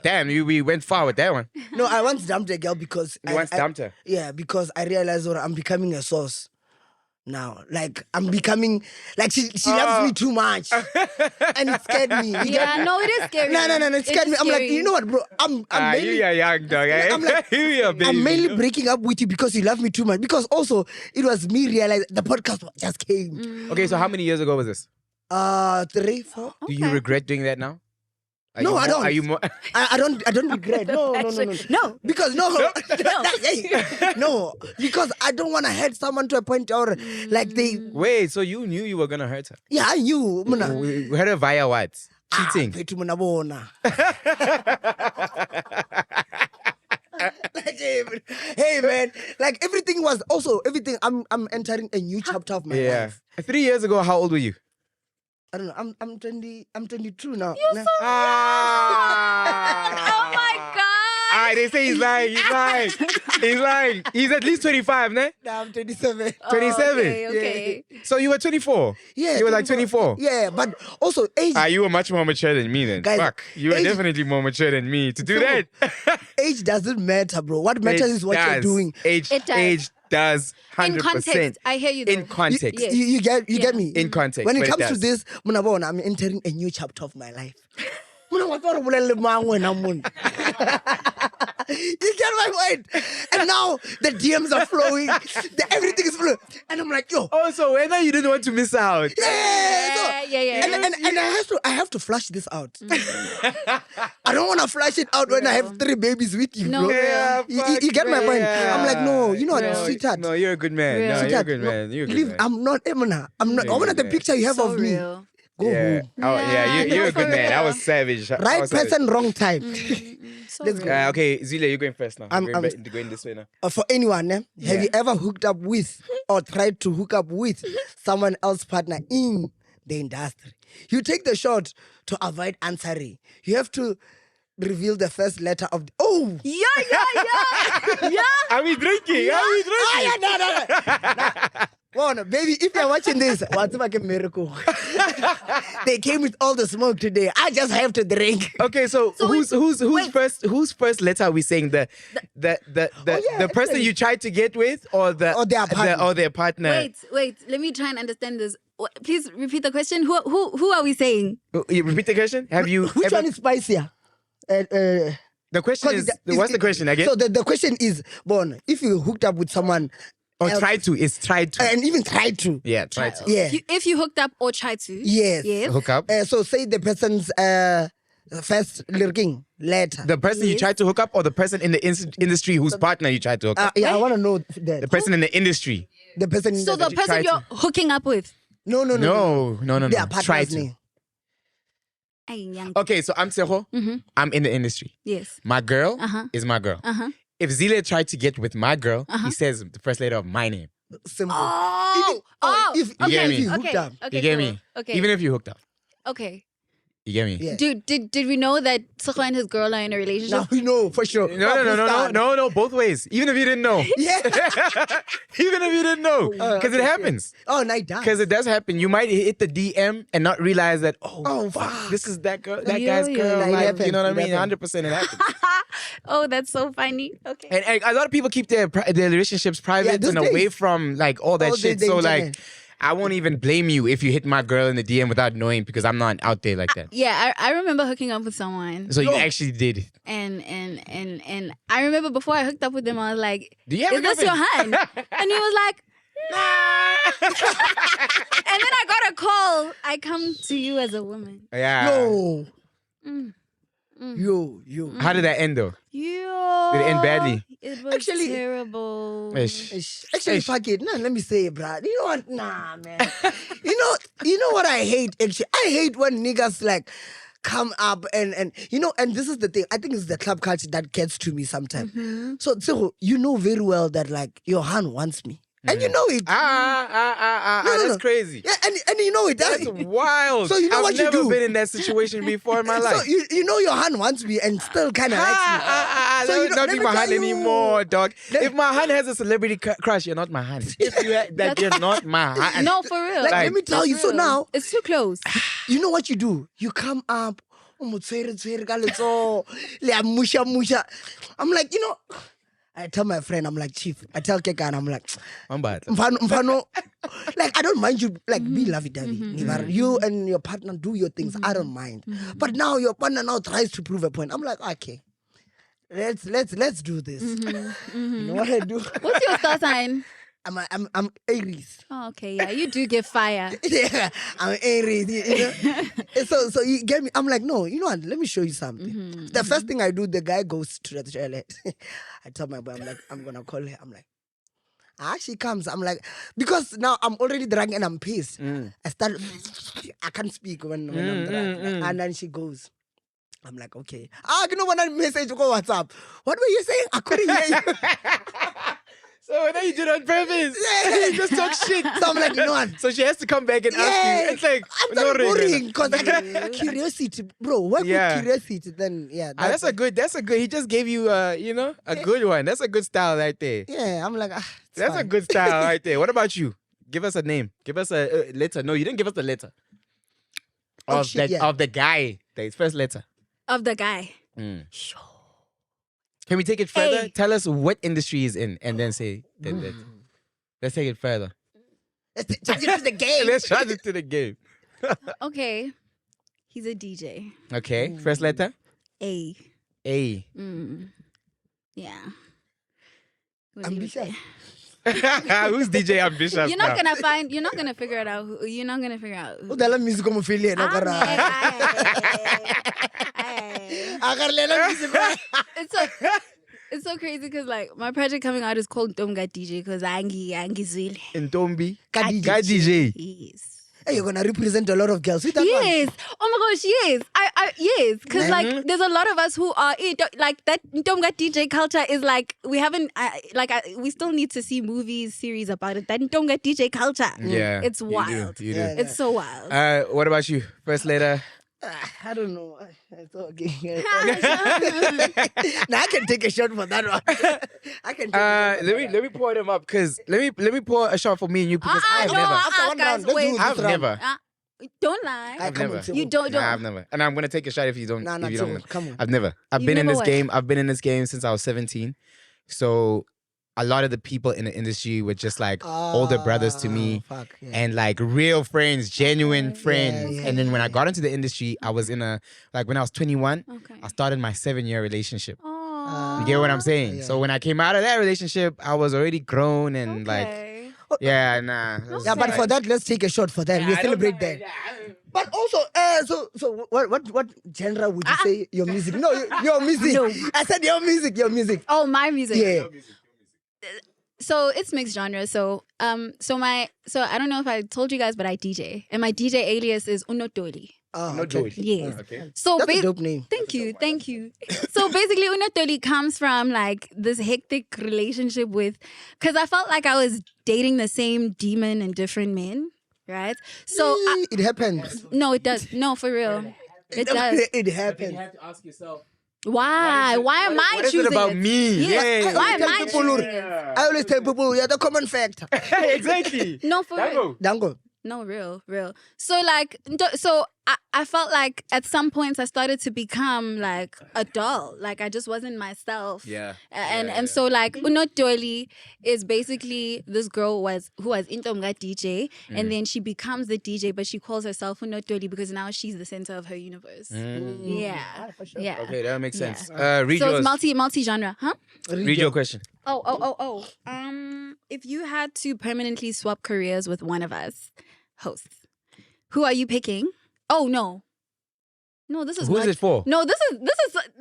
Damn, we went far with that one. No, I once dumped a girl because You once dumped her? Yeah, because I realized I'm becoming a source now. Like I'm becoming like she loves me too much, and it scared me. You get Yeah, me? no, it is scary. No, it scared is me. I'm like, scary. you know what, bro? I'm mainly, you are young, dog. Eh? I'm like- you are baby. I'm mainly breaking up with you because you love me too much. Because also it was me realizing the podcast just came. Okay, so how many years ago was this? 3, 4. Do you regret doing that now? Are No, you I more- don't. Are you more? I don't regret. No. No. Because no, because I don't want to hurt someone to a point or like they. Wait, so you knew you were gonna hurt her? Yeah, I knew. Muna. We hurt her via what? Cheating. Bethu muna bona. Like, hey man, like everything. I'm entering a new chapter of my Yeah. life. 3 years ago, how old were you? I don't know. I'm 22 now. You're so Oh my god. Ah, they say he's lying. He's at least 25, ne? Now I'm 27. 27. Okay. So you were 24. Yeah, You were like 24. Yeah, but also age. You were much more mature than me then. Guys, Fuck. You were age- definitely more mature than me to do So, that. Age doesn't matter, bro. What matters is what you're doing. Age It does. age does 100%. In context, I hear you though. In context. Yes. You get me. In context. When it but comes to does. this, muna bona, I'm entering a new chapter of my life. Muna watswa re bolelle mang wena monna. You get my point? And now the DMs are flowing. Everything is flowing. And I'm like, yo. Oh, so when you didn't want to miss out. Yeah. Yeah. And I have to flush this out. I don't want to flush it out when I have 3 babies with you, No, bro. real. Yeah, You get my point? yeah. I'm like, no, you know what, No, sweetheart. No, you're a good man. Real. No, you're a Sweetheart, good no, man. You're a good leave, man. I'm not Emma. I'm not. You're I a want good the man. picture you have So of me. real. Go Yeah. home. Oh, yeah. You're a for good man. I real. was savage. I Right was savage. person, wrong time. So Let's real. go. Okay, Zile, you're going first now. I'm going this way now. For anyone, have Yeah. you ever hooked up with or tried to hook up with someone else's partner in the industry? You take the shot to avoid answering. You have to reveal the first letter of the. Oh! Yeah. Are we drinking? Are we drinking? Ah, yeah, no. Well, no, baby, if you're watching this, what's like a miracle? They came with all the smoke today. I just have to drink. Okay, so who's wait. first letter are we saying? The person actually. you tried to get with or Or their partner. Wait. Let me try and understand this. Please repeat the question. Who are we saying? You repeat the question? Have you Which ever, one is spicier? the question is what's the question again? So the question is, Bon, if you hooked up with someone or else, tried to. and even tried to. Yeah, try to. Yeah. If you hooked up or tried to. Yes. Hook up. So say the person's first looking letter. The person you tried to hook up or the person in the industry whose partner you tried to hook up? Yeah, I want to know that. The person in the industry. The person in So the you person tried you're hooking up with. No. No. Their Try partner's to. name. Ay, young. Okay, so I'm Seho. I'm in the industry. Yes. My girl Uh-huh. is my girl. Uh-huh. If Zile tried to get with my girl, he says the first letter of my name. Simple. Oh. If You get me? you hooked Okay. up. Okay. You get cool. me? Okay. Even if you hooked up. Okay. You get me? Yeah. Dude, did we know that Tsecho and his girl are in a relationship? Now we know for sure. No, both ways. Even if you didn't know. Yeah. Even if you didn't know. Because it happens. Oh, night down. Because it does happen. You might hit the DM and not realize that, Oh, fuck, fuck. this is that girl, that Yeah, guy's yeah, girl. like, it Like, happens, you know what I it mean? happens. 100% it happens. Oh, that's so funny. Okay. And a lot of people keep their relationships private these and away days. from like all that All shit. the So internet. like, I won't even blame you if you hit my girl in the DM without knowing because I'm not out there like that. Yeah, I remember hooking up with someone. So you actually did it. And I remember before I hooked up with him, I was like, Do you have is a this your girlfriend? hun? And he was like, nah. And then I got a call. I come to you as a woman. Yeah. Yo. Mm. Yo. How did that end though? Yo. Did it end badly? It was Actually- terrible. Actually, fuck it. No, let me say it, bruh. You know what? Nah, man. you know what I hate, actually? I hate when niggas like come up and you know, and this is the thing. I think it's the club culture that gets to me sometimes. So you know very well that like your hand wants me. And you know it. No. That's crazy. Yeah, and you know it. That's wild. So you know I've what you never do? been in that situation before in my life. So you know your hand wants me and still kind of likes me. So That you would know, not let be me my tell hand you. anymore, dog. If my hand has a celebrity crush, you're not my hand. If you're not my hand. No, for real. Like, let me tell you. So now, It's too close. you know what you do? You come up. I'm like, you know, I tell my friend, I'm like, Chief. I tell Kekan, I'm like, I'm bad. Mfano, like, I don't mind you, like, be lovey-dovey. You and your partner do your things. I don't mind. But now your partner now tries to prove a point. I'm like, okay, let's do this. You know what I do? What's your star sign? I'm Aries. Oh, okay, yeah, you do give fire. Yeah, I'm Aries. You know? So you get me. I'm like, no, you know what? Let me show you something. The first thing I do, the guy goes to the toilet. I tell my boy, I'm like, I'm gonna call her. I'm like, she comes. I'm like, because now I'm already drunk and I'm pissed. I can't speak when I'm drunk. And then she goes. I'm like, okay. You know when I message go WhatsApp. What were you saying? I couldn't hear you. So then you did it on purpose. Yeah. You just talk shit. So I'm like, you know what? So she has to come back and ask you. It's like, I'm not no, boring because curiosity, bro. Work with curiosity, then that's a good. He just gave you, a good one. That's a good style right there. Yeah, I'm like, That's a good style right there. What about you? Give us a name. Give us a letter. No, you didn't give us the letter. Of the guy. His first letter. Of the guy. Sure. Can we take it further? Hey. Tell us what industry he's in and then say that. Let's take it further. Let's charge it to the game. Let's charge it to the game. Okay. He's a DJ. Okay. First letter? A. A. Yeah. Ambitious. Who's DJ Ambitious? You're not gonna find. You're not gonna figure it out. You're not gonna figure out. Who. Udala music como affiliate na It's so crazy because like my project coming out is called Ntomga DJ because Angi Zwile. Ntombi. Ka DJ. Yes. Hey, you're gonna represent a lot of girls. With that Yes. Oh my gosh, yes. Yes. Because like there's a lot of us who are like that Ntomga DJ culture is like we haven't we still need to see movies, series about it. That Ntomga DJ culture. Yeah. It's wild. You do. Yeah. It's so wild. What about you? First letter? I don't know. It's okay. Now I can take a shot for that one. I can. Let me pour them up because let me pour a shot for me and you because I've never. After one round, let's do this I've round. never. Don't lie. I've Come on, never. Timo. You don't. Nah, I've never. And I'm gonna take a shot if you don't. Nah, if you don't. come on. I've never. I've You've been in never this what? game. I've been in this game since I was 17. So a lot of the people in the industry were just like older brothers to me. Fuck, yeah. And like real friends, genuine friends. yeah, And then when I got into the industry, I was in when I was 21, Okay. I started my 7-year relationship. Oh. You get what I'm saying? Yeah. So when I came out of that relationship, I was already grown and Okay. yeah, nah. Yeah, but for that, let's take a shot for that. We celebrate that. But also, so what genre would you say your music? No, your music. No. I said your music. Oh, my music. Yeah. So it's mixed genre. So I don't know if I told you guys, but I DJ, and my DJ alias is Unotoli. Oh, No okay. joy. Yes. Okay. So That's a dope name. Thank you. So basically, Unotoli comes from like this hectic relationship with, because I felt like I was dating the same demon and different men, right? So It happens. no, it does. No, for real, it does. It happens. have to ask yourself. Why? Why am I What is choosing it about me? Yes. Yeah. Why am Tell I people, choosing look, it? I always tell people, you're the common factor. exactly. No, for real. Dango. No, real. So like, I felt like at some points I started to become like a doll. Like I just wasn't myself. Yeah. And so like Unotoli is basically this girl who was Intomga DJ, and then she becomes the DJ, but she calls herself Unotoli because now she's the center of her universe. Yeah. For sure. Yeah. Okay, that makes sense. Yeah. Read So yours. it's multi-genre, huh? Read your question. Oh. If you had to permanently swap careers with one of us hosts, who are you picking? Oh no, this is Who's not, it for? No, this is.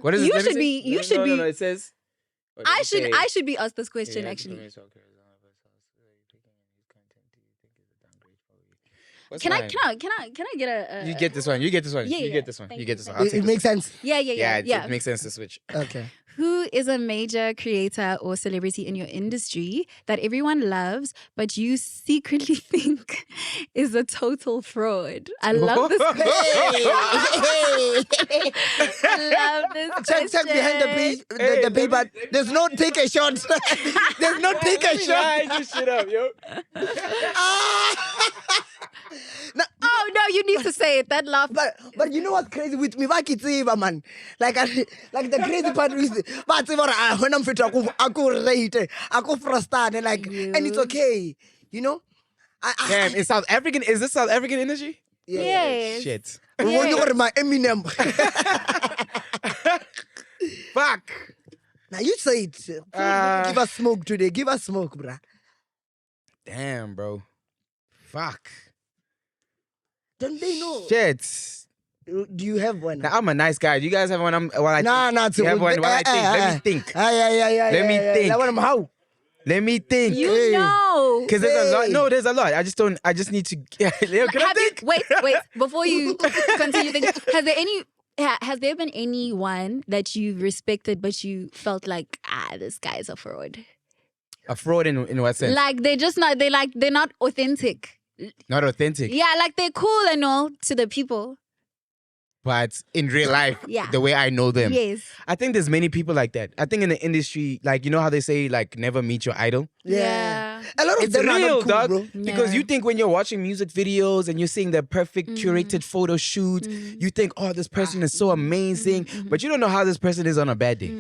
What is it? You Let me should see. be. You No, should no, be. No, it says. I should be asked this question actually. Can I get a? You get this one. You get this one. Yeah, you yeah. get this one. Thank you you, get this one. thank I'll It take this makes sense. Yeah. It makes sense to switch. Okay. Who is a major creator or celebrity in your industry that everyone loves, but you secretly think is a total fraud? I love this question. I love this Check behind the page, the paper. There's no take a shot. There's no take a shot. This shit up, yo. Oh no, you need to say it. That laugh. But you know what's crazy with me? Man, like the crazy part is, but when I'm fit, I rate, I frustrated, like, and it's okay, you know. Damn, is South African? Is this South African industry? Yes. Shit. When you got my Eminem. Fuck. Now you say it. Give us smoke today. Give us smoke, bruh. Damn, bro. Fuck. Don't they know? Shit. Do you have one? Now, I'm a nice guy. Do you guys have one? You have one while I think. Let me think. Yeah. Let me think. That one, how? Let me think. You know. Because there's a lot. No, there's a lot. I just need to. Can I think? Wait. Before you continue thinking, has there been anyone that you've respected but you felt like, this guy's a fraud? A fraud in what sense? Like they're not authentic. Not authentic. Yeah, like they're cool and all to the people. But in real life, Yeah. the way I know them. Yes. I think there's many people like that. I think in the industry, like, you know how they say, like, never meet your idol? Yeah. A lot of It's them are real, not cool, dog. bro. Because Yeah. you think when you're watching music videos and you're seeing the perfect curated photo shoot, you think, oh, this person is so amazing. But you don't know how this person is on a bad day.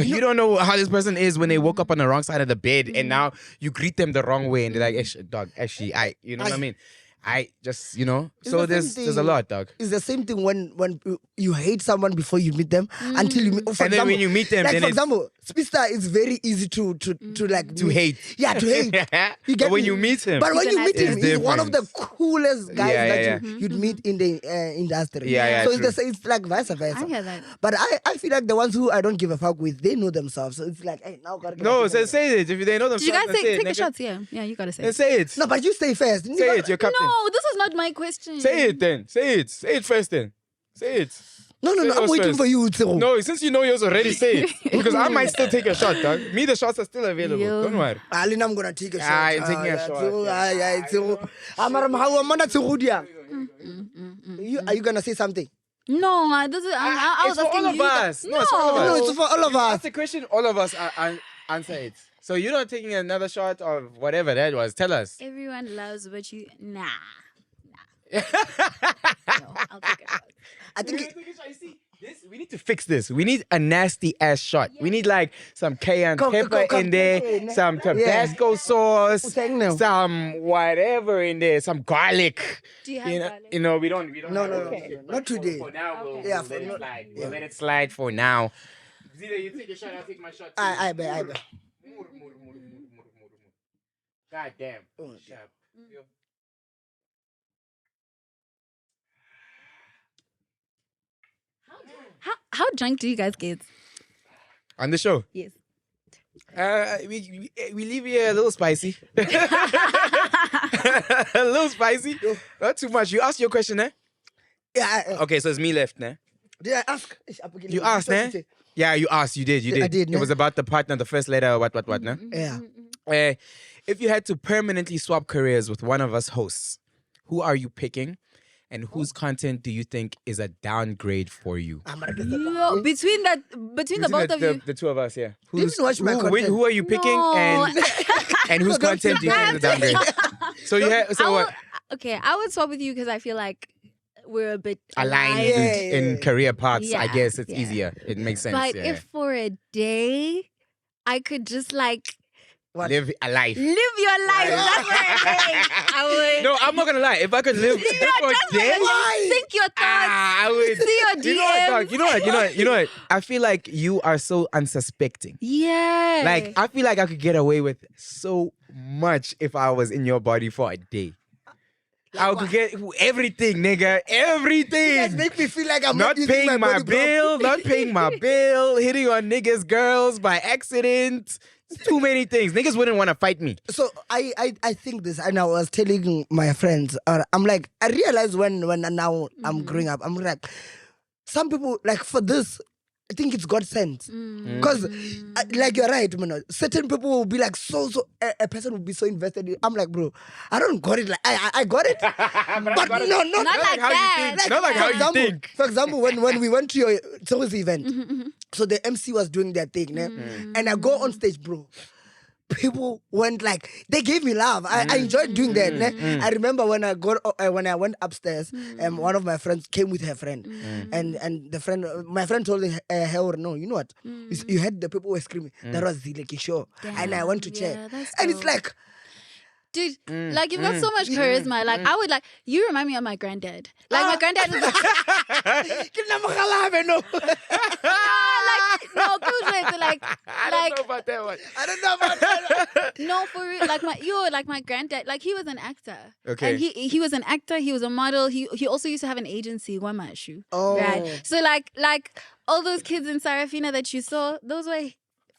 You don't know how this person is when they woke up on the wrong side of the bed and now you greet them the wrong way and they're like, dog, actually, you know what I mean? I just, you know, It's so the same there's a lot, dog. It's the same thing when you hate someone before you meet them until you meet. For And then when you meet them, like then for it's- example, Speedster is very easy to like To hate. Yeah, to hate. You get But when me? you meet him, But when He's you a meet nice him, guy. he's one of the It's coolest guys Yeah, that yeah. you'd meet in the industry. Yeah, So true. it's like vice versa. I hear that. But I feel like the ones who I don't give a fuck with, they know themselves. So it's like, hey, now gotta get no, my shit say it. If they know Did you themselves, guys then say take it, the nigga. shots? Yeah, you gotta say Then it. say it. No, but you stay first. Say it, you're captain. No, this is not my question. Say it then. Say it. Say it first then. Say it. No, Say I'm yours waiting first. for you, Tsiro. No, since you know yours already, say it. Because I might still take a shot, dog. Me, the shots are still available. Yo. Don't worry. Alina, I'm gonna take a shot. You're taking a shot. Are you gonna say something? No, this is. I was It's for asking all of you guys- us. No, it's for all of No, us. it's for all of us. That's the question. All of us answer it. So you're not taking another shot of whatever that was. Tell us. Everyone loves what you. Nah. No, I'll take it. I think We need to fix this. We need a nasty ass shot. We need like some cayenne pepper in there, some Tabasco sauce, some whatever in there, some garlic. Do you have garlic? You know, we don't. No, have no, it. not today. For now, we'll Yeah, let for it no- slide. yeah. We'll let it slide for now. Zita, you take a shot. I'll take my shot. I bet. God damn. Oh, Sharp. How drunk do you guys get? On the show. Yes. We leave you a little spicy. A little spicy. Not too much. You asked your question, eh? Yeah. Okay, so it's me left, ne? Did I ask? You asked, ne? Yeah, you asked. You did. I did, It ne? was about the partner, the first letter, what, ne? Yeah. If you had to permanently swap careers with one of us hosts, who are you picking? And whose content do you think is a downgrade for you? Yo, between the both of you. The two of us, yeah. Didn't watch my who, content. who are you picking No. and whose content do you think is a downgrade? So you have I will, okay, I would swap with you because I feel like we're a bit aligned aligned. in career paths. I Yeah, guess it's yeah. easier. It makes sense. But yeah. if for a day I could just like Live a life. live your life, that's what I think. I would. No, I'm not gonna lie. If I could live for a day, Think your thoughts. I would. See your DMs. You know what, dog? You know what? I feel like you are so unsuspecting. Yeah. Like, I feel like I could get away with so much if I was in your body for a day. I could get everything, nigga. Everything. You guys make me feel like I'm Not using paying my body bill, not paying my bill, hitting on niggas' girls by accident. It's too many things. Niggas wouldn't want to fight me. So I think this, and I was telling my friends, I'm like, I realize when now I'm growing up, I'm like, some people, like for this, I think it's God sent. Because, like you're right, man, certain people will be like, a person will be so invested in. I'm like, bro, I don't got it. Like, I got it. But no, Not like how that. you think. Not like how you think. For example, when we went to your Soul's event, so the MC was doing their thing, né? And I go on stage, bro. People went like, they gave me love. I enjoyed doing that. Né? I remember when I went upstairs, one of my friends came with her friend, and my friend told her, no, you know what? You heard the people were screaming. That was the show, and I went to check, and it's like. Dude, like you've got so much charisma. Like I would like you remind me of my granddad. Like my granddad was like, no, cool, like I don't know about that one. I don't know about that. no, for real. Like my granddad. Like he was an actor. Okay. And he was an actor. He was a model. He also used to have an agency, Wamashu. Oh. Right. So like all those kids in Sarafina that you saw, those were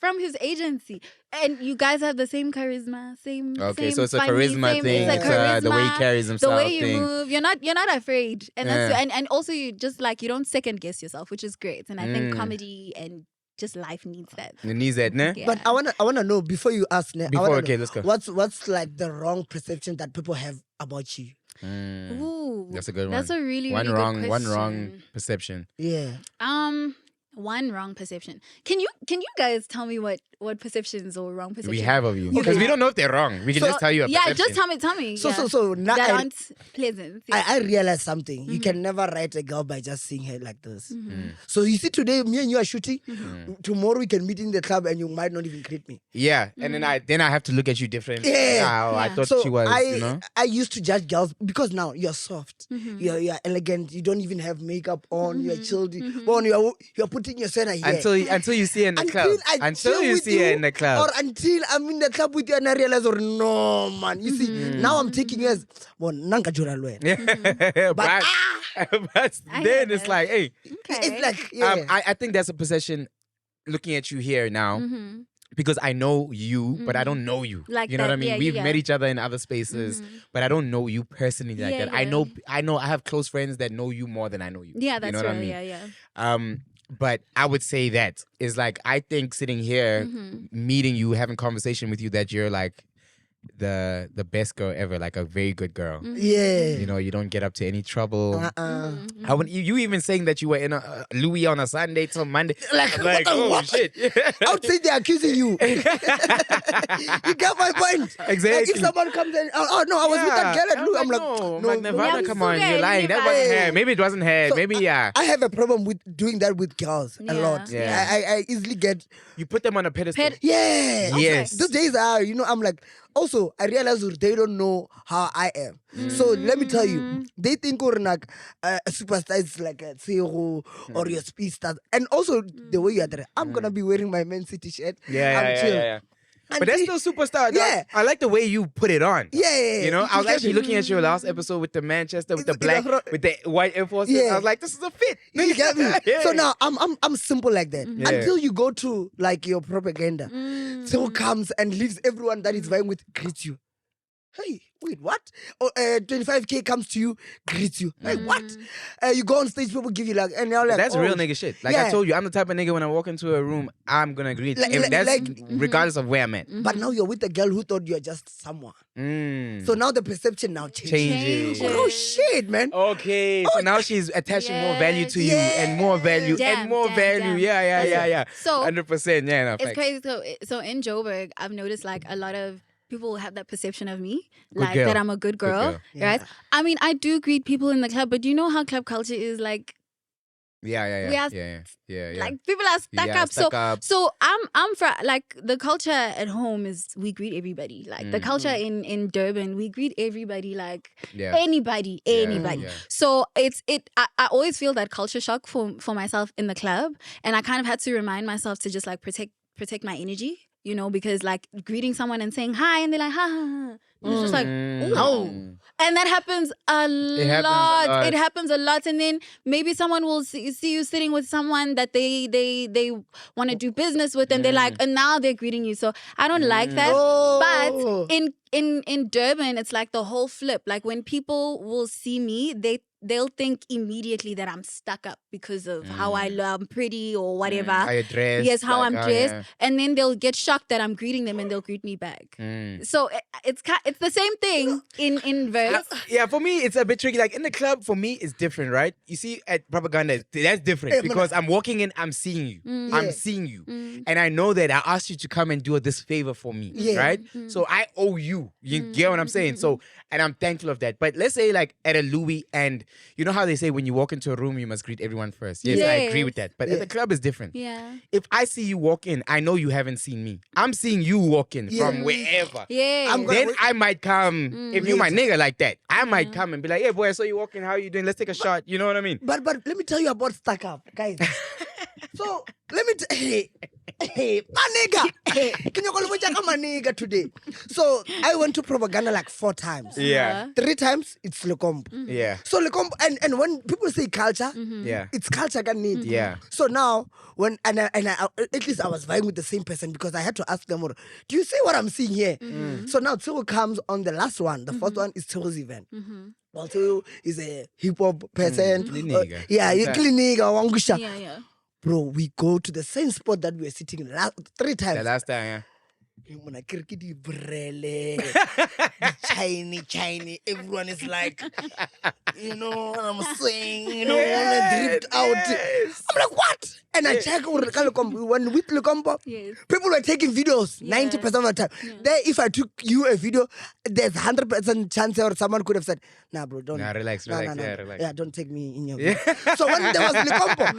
from his agency. And you guys have the same charisma, same. Okay, same so it's a funny, charisma thing. It's a charisma, the way he carries the himself. way you thing. move. You're not afraid, and that's and also you just like you don't second guess yourself, which is great. And I think comedy and just life needs that. It needs that, ne? Yeah. But I wanna know before you ask, né? Okay, let's go. What's like the wrong perception that people have about you? Ooh, That's a good one. That's a really one really wrong, good one question. wrong perception. Yeah. One wrong perception. Can you guys tell me what perceptions or wrong perceptions We have of you you because we have? don't know if they're wrong. We can just tell you a Yeah, perception. just tell me. So yeah. so now that aren't pleasant. Yeah. I realized something. You can never write a girl by just seeing her like this. So you see, today me and you are shooting. Tomorrow we can meet in the club and you might not even greet me. Yeah, and then I have to look at you different. Yeah. I Yeah. thought So she was, you know. I used to judge girls because now you're soft, you're elegant. You don't even have makeup on. You're chilled. Well, you're putting your center here. Until you see her in the club. Until chill you with see her in the club. Or until I'm in the club with you and I realize, or no, man. You see, now I'm taking you as, well, nanka jura lwe. but but I then get it's it. like, hey, Okay. It's like, yeah. I think that's a possession looking at you here now. Because I know you, but I don't know you. Like you know what I that, mean? yeah, We've yeah. met each other in other spaces, but I don't know you personally like Yeah, that. yeah. I know I have close friends that know you more than I know you. Yeah, that's you know right. what I mean? Yeah. But I would say that is like, I think sitting here, meeting you, having conversation with you, that you're like the best girl ever, like a very good girl. Yeah. You know, you don't get up to any trouble. Mm-hmm. I would, you even saying that you were in a Louis on a Sunday till Monday. Like, what the oh what? shit. I would say they're accusing you. You get my point. Exactly. Like if someone comes in, oh no, I was with that girl at Lou. I'm like, no, no, Nirvana, Yeah, come on, super, you're lying. That yeah. wasn't her. Maybe it wasn't her. So, Maybe, yeah. I have a problem with doing that with girls a Yeah. lot. Yeah. I easily get, You put them on a pedestal. yeah. Yes. Those days are, I'm like, also, I realize they don't know how I am. So let me tell you, they think you're like a superstar is like a Tsero or your speed star. And also the way you are dressed. I'm going to be wearing my Man City shirt. I'm chill. Yeah. But that's still superstar. Dog. Yeah. I like the way you put it on. Yeah. You know, I was actually looking at your last episode with the Manchester, with the black, with the white Air Forces. Yeah. I was like, this is a fit. You get me? Yeah. So now I'm simple like that. Yeah. Until you go to like your propaganda. So comes and leaves everyone that is vying with greets you. Hey, wait, what? Or 25K comes to you, greets you. Hey, what? You go on stage, people give you like, and you're like, That's oh, real nigga shit. Like I yeah. told you, I'm the type of nigga when I walk into a room, I'm gonna greet. That's regardless of where I'm at. But now you're with a girl who thought you're just someone. So now the perception now changes. Changes. Oh shit, man. Okay, so now she's attaching more value to you and more value and more value. Yeah. So 100%. Yeah, no, it's facts. crazy. So in Joburg, I've noticed like a lot of people will have that perception of me, Good like girl. that I'm a good girl, girl. right? Yeah. I mean, I do greet people in the club, but you know how club culture is like. Yeah. We are Like people are stuck Yeah, up. stuck up. So I'm for like the culture at home is we greet everybody. Like the culture in Durban, we greet everybody like Yeah. anybody. Yeah. So I always feel that culture shock for myself in the club, and I kind of had to remind myself to just like protect my energy, you know, because like greeting someone and saying hi and they're like ha ha ha. And it's just like Mm. and that happens a happens a lot. lot. It happens a lot. And then maybe someone will see you sitting with someone that they want to do business with, and they're like, and now they're greeting you. So I don't like that. Oh. But in Durban, it's like the whole flip. Like when people will see me, they'll think immediately that I'm stuck up because of how I'm pretty or whatever. How you dressed. Yes, how like, I'm dressed, and then they'll get shocked that I'm greeting them, and they'll greet me back. So it's the same thing in verse. Yeah, for me, it's a bit tricky. Like in the club, for me, it's different, right? You see, at propaganda, that's different because I'm walking in, I'm seeing you. I'm seeing you. And I know that I asked you to come and do this favor for me, right? So I owe you. You get what I'm saying? So, and I'm thankful of that. But let's say like at a Louis, and you know how they say when you walk into a room, you must greet everyone first. Yes, I agree with that. But at the club, it's different. Yeah. If I see you walk in, I know you haven't seen me. I'm seeing you walk in from wherever. Yeah. Then I might come, if you my nigga like that, I might come and be like, hey boy, I saw you walking, how are you doing? Let's take a shot. You know what I mean? But let me tell you about stuck up, guys. So let me hey, my nigga. Hey, can you call me my nigga today? So I went to propaganda like 4 times. Yeah. 3 times it's Lekombo. Yeah. So Lekombo, and when people say culture, Yeah. it's culture can need. Yeah. So now when I at least I was vying with the same person because I had to ask them, do you see what I'm seeing here? So now Tsugo comes on the last one. The first one is Tsugo's event. Well, Tsugo is a hip hop person. Cliniga. Yeah, Cliniga, Wangusha. Yeah. Bro, we go to the same spot that we were sitting in 3 times. The last time, yeah. Shiny, everyone is like, you know what I'm saying, you know, dripped out. I'm like, what? And I check when with Lekombo, people were taking videos 90% of the time. There, if I took you a video, there's 100% chance or someone could have said, nah, bro, don't. Nah, relax. Relax. Relax. Yeah, don't take me in your video. So when there was Lekombo,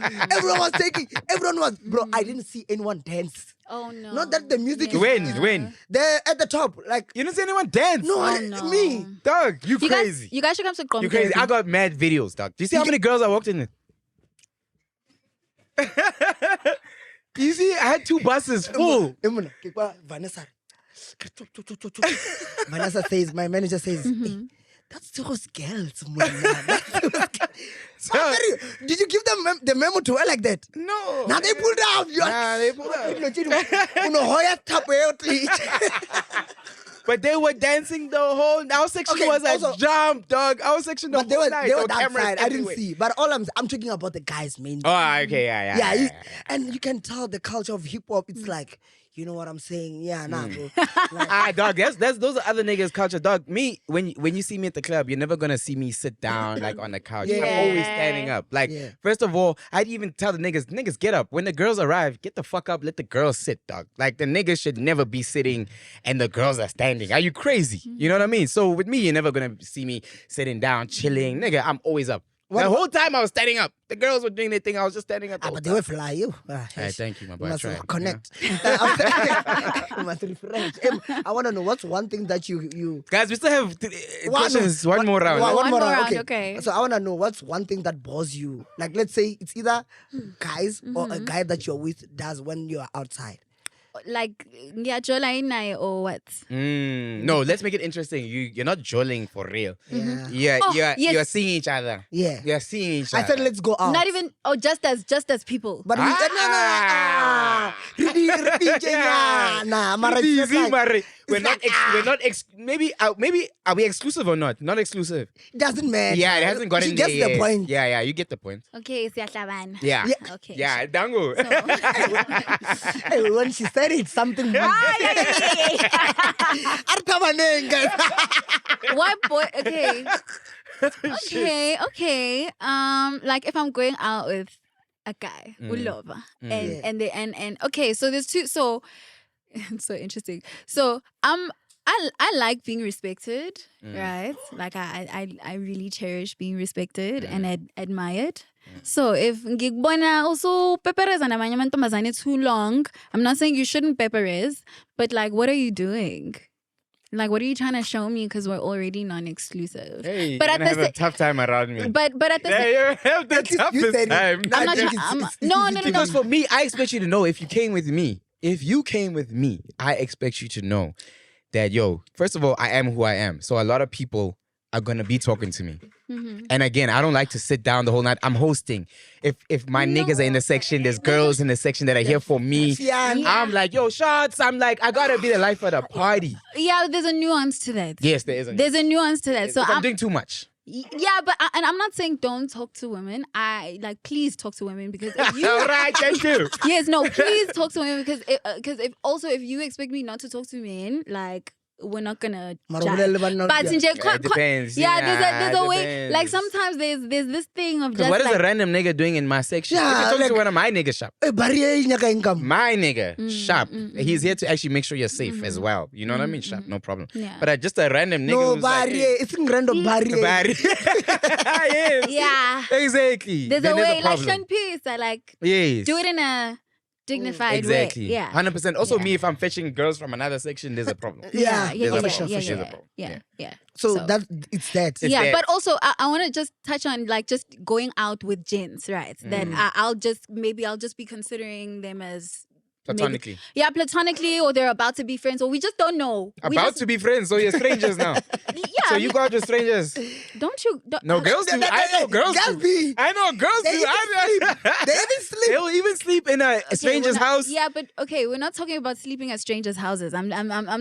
everyone was, bro, I didn't see anyone dance. Oh no. Not that the music is When? they're at the top, like You didn't see anyone dance? no, no. me. Dog, you crazy. You guys should come to You crazy. I got mad videos, dog. Do you see how many girls I walked in with? You see, I had 2 buses full. Vanessa. Vanessa says, my manager says, hey, that's those girls, man. Did you give them the memo to her like that? No. Now they pulled out. Nah, they pulled out. But they were dancing the whole. Our section was like jump, dog. Our section the But they whole were night. that Cameras side. I didn't everywhere. see. But all I'm talking about the guys mainly. Oh, okay, yeah. And you can tell the culture of hip hop. It's like, you know what I'm saying? Yeah, nah, bro. Dog, that's those are other niggas' culture, dog. Me, when you see me at the club, you're never gonna see me sit down like on the couch. I'm always standing up. Like, first of all, I'd even tell the niggas, get up. When the girls arrive, get the fuck up, let the girls sit, dog. Like the niggas should never be sitting and the girls are standing. Are you crazy? You know what I mean? So with me, you're never gonna see me sitting down, chilling. Nigga, I'm always up. The whole time I was standing up. The girls were doing their thing. I was just standing up. But they will fly you. Hey, thank you, my boy. You must Try. connect. You must refresh. I want to know what's one thing that you Guys, we still have questions. One more round. One more round. Okay. So I want to know what's one thing that bores you. Like, let's say it's either guys or a guy that you're with does when you're outside. Like Jolainai or what? No, let's make it interesting. You're not jolling for real. Yeah. You're seeing each other. Yeah. You're seeing each other. I said let's go out. Not even just as people. But we said maybe are we exclusive or not? Not exclusive. Doesn't matter. Yeah, it hasn't gotten She gets the point. Yeah, you get the point. Okay, Siyahlaban. Yeah. Okay. Yeah, dango. Hey, when she said it, something. Yeah. What boy? Okay. Okay. Like if I'm going out with a guy, ulova, and okay, so there's 2. So it's so interesting. So I like being respected, right? Like I really cherish being respected and admired. So if ngikubona also pepereza nabanye amantombazane too long, I'm not saying you shouldn't peperez, but like, what are you doing? Like, what are you trying to show me? Because we're already non-exclusive. Hey, but you're at gonna the have a tough time around me. but at the Yeah, you have the You toughest said it. time. I'm not I think trying. it's No. Because for me, I expect you to know if you came with me. If you came with me, I expect you to know that, yo, first of all, I am who I am. So a lot of people are gonna be talking to me. And again, I don't like to sit down the whole night. I'm hosting. If my niggas are in the section, there's girls in the section that are here for me. Yeah. I'm like, yo, shots. I'm like, I gotta be the life of the party. Yeah, there's a nuance to that. Yes, there is. There's a nuance to that. So I'm doing too much. Yeah, but and I'm not saying don't talk to women. I like, please talk to women, because if you All right, thank you. yes, no, please talk to women, because if you expect me not to talk to men, like, we're not gonna Mara jive. bolele banna- But yeah. It depends. Yeah, Yeah, there's a it way. depends. Like sometimes there's this thing of Because just what is like, a random nigga doing in my section? Yeah, if you talk like- to one of my niggas shop, Barrier nyaka income. my nigga shop, he's here to actually make sure you're safe as well. You know what I mean? Shop, no problem. Yeah. But just a random nigga No who's like, barrier. It's in random barrier. Barry. Yes. yeah, Exactly. there's Then a way. Like problem. Sean Peace, I like Yes. do it in a dignified Exactly. way. Yeah. 100%. Also, Yeah. me, if I'm fetching girls from another section, there's a problem. Yeah. yeah, There's a yeah, problem. yeah, For sure, yeah, there's a problem. yeah, yeah. So that it's that. It's yeah, that. but also I want to just touch on like just going out with gents, right? That I'll just be considering them as Platonically. yeah, platonically, or they're about to be friends, or we just don't know. About to be friends, so you're strangers now. Yeah. So you go out with strangers. don't you? Don't, No, girls do. I know girls Girls do. be- I know girls They do. even sleep. They even sleep. They'll even sleep in a Okay, stranger's we're not- house. Yeah, but okay, we're not talking about sleeping at strangers' houses. I'm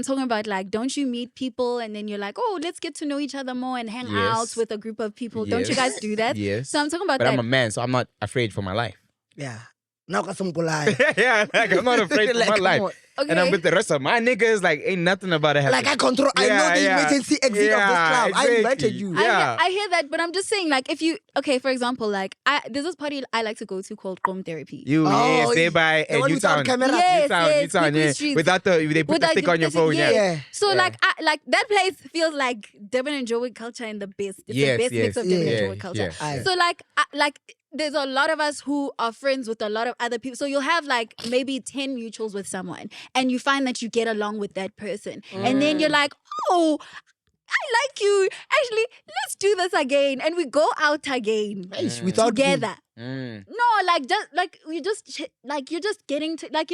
talking about like, don't you meet people and then you're like, oh, let's get to know each other more and hang Yes. out with a group of people. Don't you Yes. guys do that? Yes. So I'm talking about But that. I'm a man, so I'm not afraid for my life. Yeah. Now kasumkulai. Yeah, like I'm not afraid for Like, my come life. on. And I'm with the rest of my niggas, like ain't nothing about it happening. Like I control. I know the emergency exit of this club. I invited exactly. you. Yeah. I hear that, but I'm just saying, like, if you, okay, for example, like, there's this party I like to go to called Home Therapy. You, yes, Oh, they by the one without Newtown. camera. Yes, Newtown, People yeah. Street. Without they put the Without stick on your the- phone, yeah. Yeah. So Yeah. like that place feels like Durban and Joburg culture in the best. It's Yes, the best mix yes, of Durban yeah, and Joburg culture. yes. Aye. So like there's a lot of us who are friends with a lot of other people. So you'll have like maybe 10 mutuals with someone, and you find that you get along with that person, and then you're like, oh, I like you. Actually, let's do this again, and we go out again Without me. together. Mm. No, like just like you're just getting to like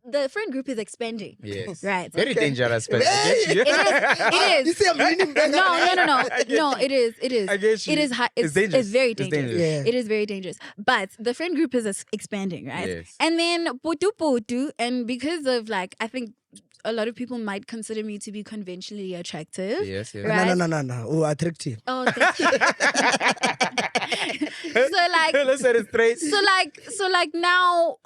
the friend group is expanding. Yes. Right. Very dangerous, but I Hey! get you. It You is. see, I'm leaning back. No. It is. I get you. It is. It's dangerous. It's very It's dangerous. dangerous. Yeah. It is very dangerous. But the friend group is expanding, right? Yes. And then putu, and because of like, I think a lot of people might consider me to be conventionally attractive. Yes, yes. Right. No. Oh, attractive. Oh, thank you. So like. Let's set it straight. So like now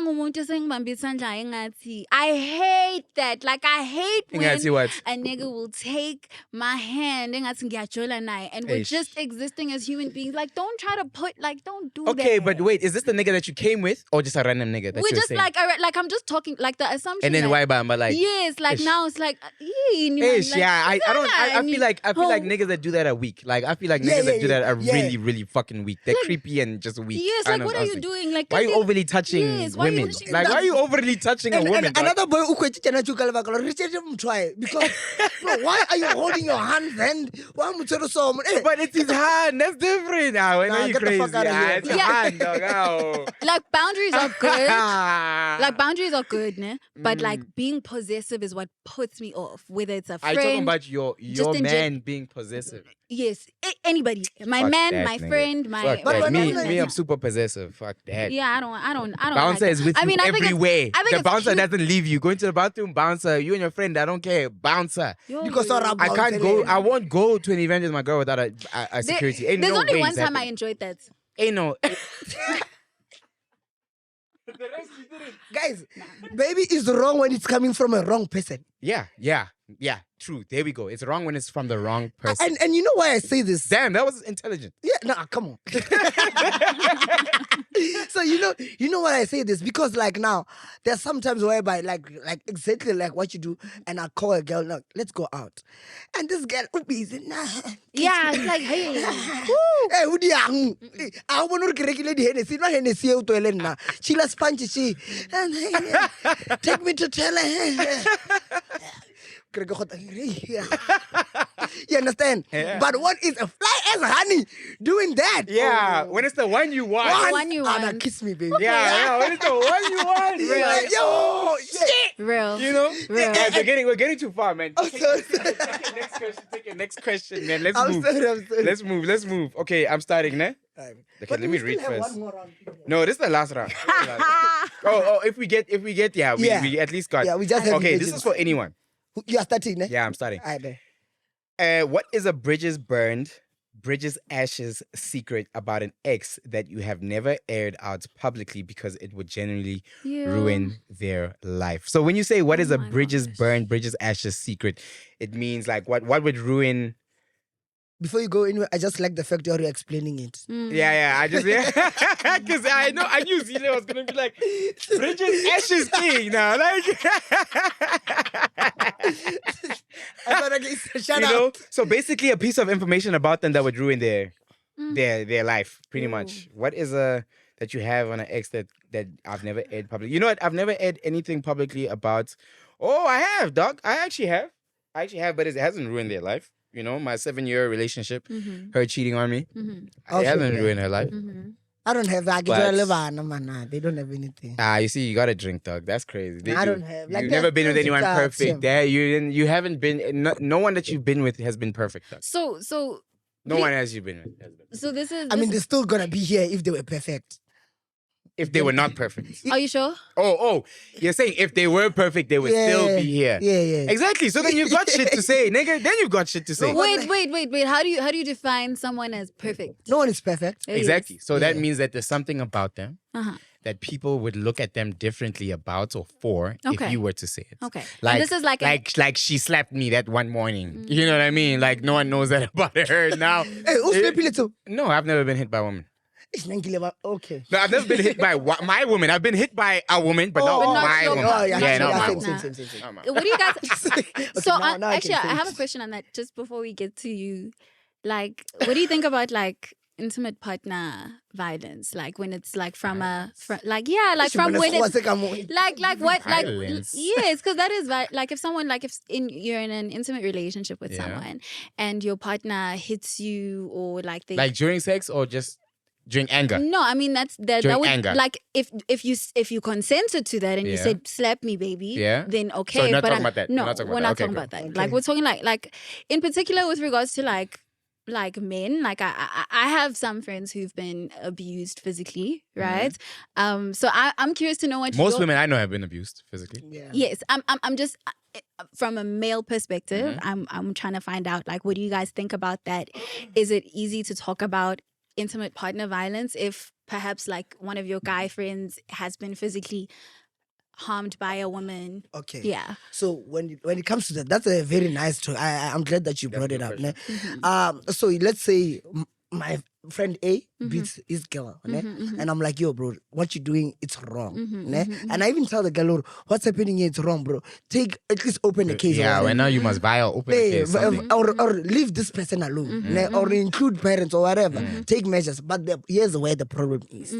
ngumuntu sengibambe isandla engathi, I hate that. Like I hate when Engathi what? a nigga will take my hand engathi ngiyajola naye, and we're Eish. just existing as human beings. Like don't try to don't do that. Okay, but wait, is this the nigga that you came with or just a random nigga that we're you're just saying? like I'm just talking like the assumption. And then that, why bamba like yes, like ish. now it's like Ish, yeah, I feel like Oh. niggas that do that are weak. Like I feel like Yeah, niggas that yeah, do that are yeah. really, really fucking weak. They're Like- creepy and just weak. Yes, I like know, what are you honestly. doing? Like Why are you overly touching Yes, why are you women? touching- Like why are you overly touching a woman? And dog? another boy ukwetitana chukalvakalo Richard try because bro, why are you holding your hand? Why am I so But it's his hand. That's different. Now, when Nah, are you get the crazy? fuck outta here. It's your Yeah. hand, dog. Ow. like boundaries are good. Like Like boundaries are good, ne? But like being possessive is what puts me off. Whether it's a Are you talking friend, about your just in man being possessive? yes, anybody, my Fuck man, that, my nigga. friend, my. Fuck But that. when Me, I'm I'm super possessive. Fuck that. Yeah, I don't. Bouncer like is that. with I you mean, I think it's- everywhere. I think The it's bouncer cute. doesn't leave you. Going to the bathroom, bouncer. You and your friend, I don't care. Bouncer. Yo, Because yo, our yo. rap- I can't go. I won't go to an event with my girl without a There- security. Ain't There's no only way one it's time I happening. enjoyed that. Ain't no. Guys, baby is wrong when it's coming from a wrong person. Yeah. True. There we go. It's wrong when it's from the wrong person. And you know why I say this? Damn, that was intelligent. Yeah, nah, come on. So you know why I say this? Because like now, there's sometimes whereby like exactly like what you do, and I call a girl, look, let's go out. And this girl would be nah. Yeah, it's like, hey. Hey, who di yang? I want to regulate the Hennessy, not Hennessy to Elena. She lets punch she. And take me to tell her. You understand? Yeah. But what is a fly as honey doing that? Yeah, when it's the one you want. The one you want. Anna, kiss me, baby. Yeah, when it's the one you want. Real. Like, yo, shit. Real. You know? Real. Guys, we're getting too far, man. I'm sorry. Take your next question, man. Let's I'm move. sorry. Let's move. Okay, I'm starting, ne? Okay, But let we me read still have first. one more round. No, this is the last round. If we get, yeah, we at least got. Yeah, we just have Okay, to this get is for anyone. You are starting, ne? Yeah, I'm starting. All right. What is a bridges ashes secret about an ex that you have never aired out publicly because it would generally ruin their life? So when you say what is a bridges ashes secret, it means like what would ruin. Before you go anywhere, I just like the fact you're explaining it. Yeah, I just because I knew Zile was gonna be like bridges ashes king now, like I thought I get shut you up. know. So basically, a piece of information about them that would ruin their life, pretty much. What is that you have on an ex that I've never aired publicly? You know what? I've never aired anything publicly about. Oh, I have, dog. I actually have, but it hasn't ruined their life. You know, my 7-year relationship, her cheating on me, it hasn't ruined her life. I don't have that. But- They don't have anything. You see, you gotta drink, dog. That's crazy. I don't have. Like, You've never been with that's anyone tough, perfect. yeah. You haven't been. No one that you've been with has been perfect, dog. So No one has you been with. Has been. so this is. I mean, they're still gonna be here if they were perfect. If they were not perfect. Are you sure? Oh, you're saying if they were perfect, they would still be here. Yeah. Exactly. So then you've got shit to say, nigga. Then you've got shit to say. Wait. How do you define someone as perfect? No one is perfect. Exactly. So that Yeah. means that there's something about them that people would look at them differently about or for if Okay. you were to say it. Okay. Like, And this is like like she slapped me that one morning. You know what I mean? Like no one knows that about her now. Hey, who's the No, I've never been hit by a woman. Okay. No, I've never been hit by my woman. I've been hit by a woman, but not But not my your woman. partner. Yeah, not Your my partner. woman. Same. Not my What do you guys? So now I actually, can I have a finish. question on that. Just before we get to you, like, what do you think about like intimate partner violence? Like when it's like from like when it's like what Violence. yes, because that is like if someone like if you're in an intimate relationship with Yeah. someone and your partner hits you or like they Like during sex or just during anger? no, I mean that During would anger. like if you consented to that and you Yeah. said slap me baby, Yeah. then okay. So we're not but talking about that. No, We're not talking we're about not that. talking Okay, about that. cool. Like Okay. we're talking like in particular with regards to like men. Like I have some friends who've been abused physically, right? So I'm curious to know what Most your- women I know have been abused physically. Yeah. Yes, I'm just from a male perspective. I'm trying to find out like what do you guys think about that? Is it easy to talk about intimate partner violence if perhaps like one of your guy friends has been physically harmed by a woman? Okay. Yeah. So when it comes to that, that's a very nice talk. I'm glad that you brought it up. Ne? So let's say my friend A beats his girl, ne? And I'm like, yo, bro, what you doing? It's wrong. Ne? And I even tell the girl, what's happening here? It's wrong, bro. At least open the case. or Yeah, whatever. well now you must open the Hey, case. something. or leave this person alone, ne? Or include parents or whatever. Take measures. But here's where the problem is.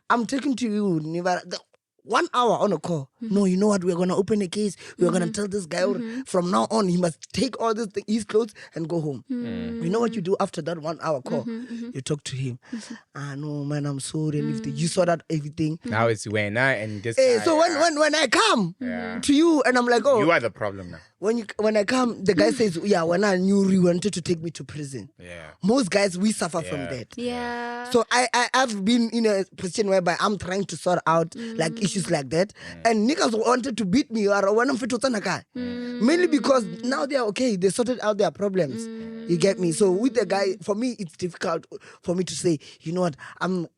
I'm talking to you, Nirvana. 1 hour on a call. No, you know what? We're gonna open a case. We're gonna tell this guy from now on he must take all this his clothes and go home. You know what you do after that 1 hour call? You talk to him. No man, I'm sorry. And if you sort out everything. Now it's when and this Hey, guy, so when I come Yeah. to you and I'm like, oh, you are the problem now. when I come, the guy says, yeah, when I knew you wanted to take me to prison. Yeah. Most guys we suffer from Yeah. that. Yeah. So I've been in a position whereby I'm trying to sort out like issues like that, and niggas wanted to beat me or when I'm fit to mainly because now they're okay. They sorted out their problems. You get me? So with the guy, for me, it's difficult for me to say, you know what?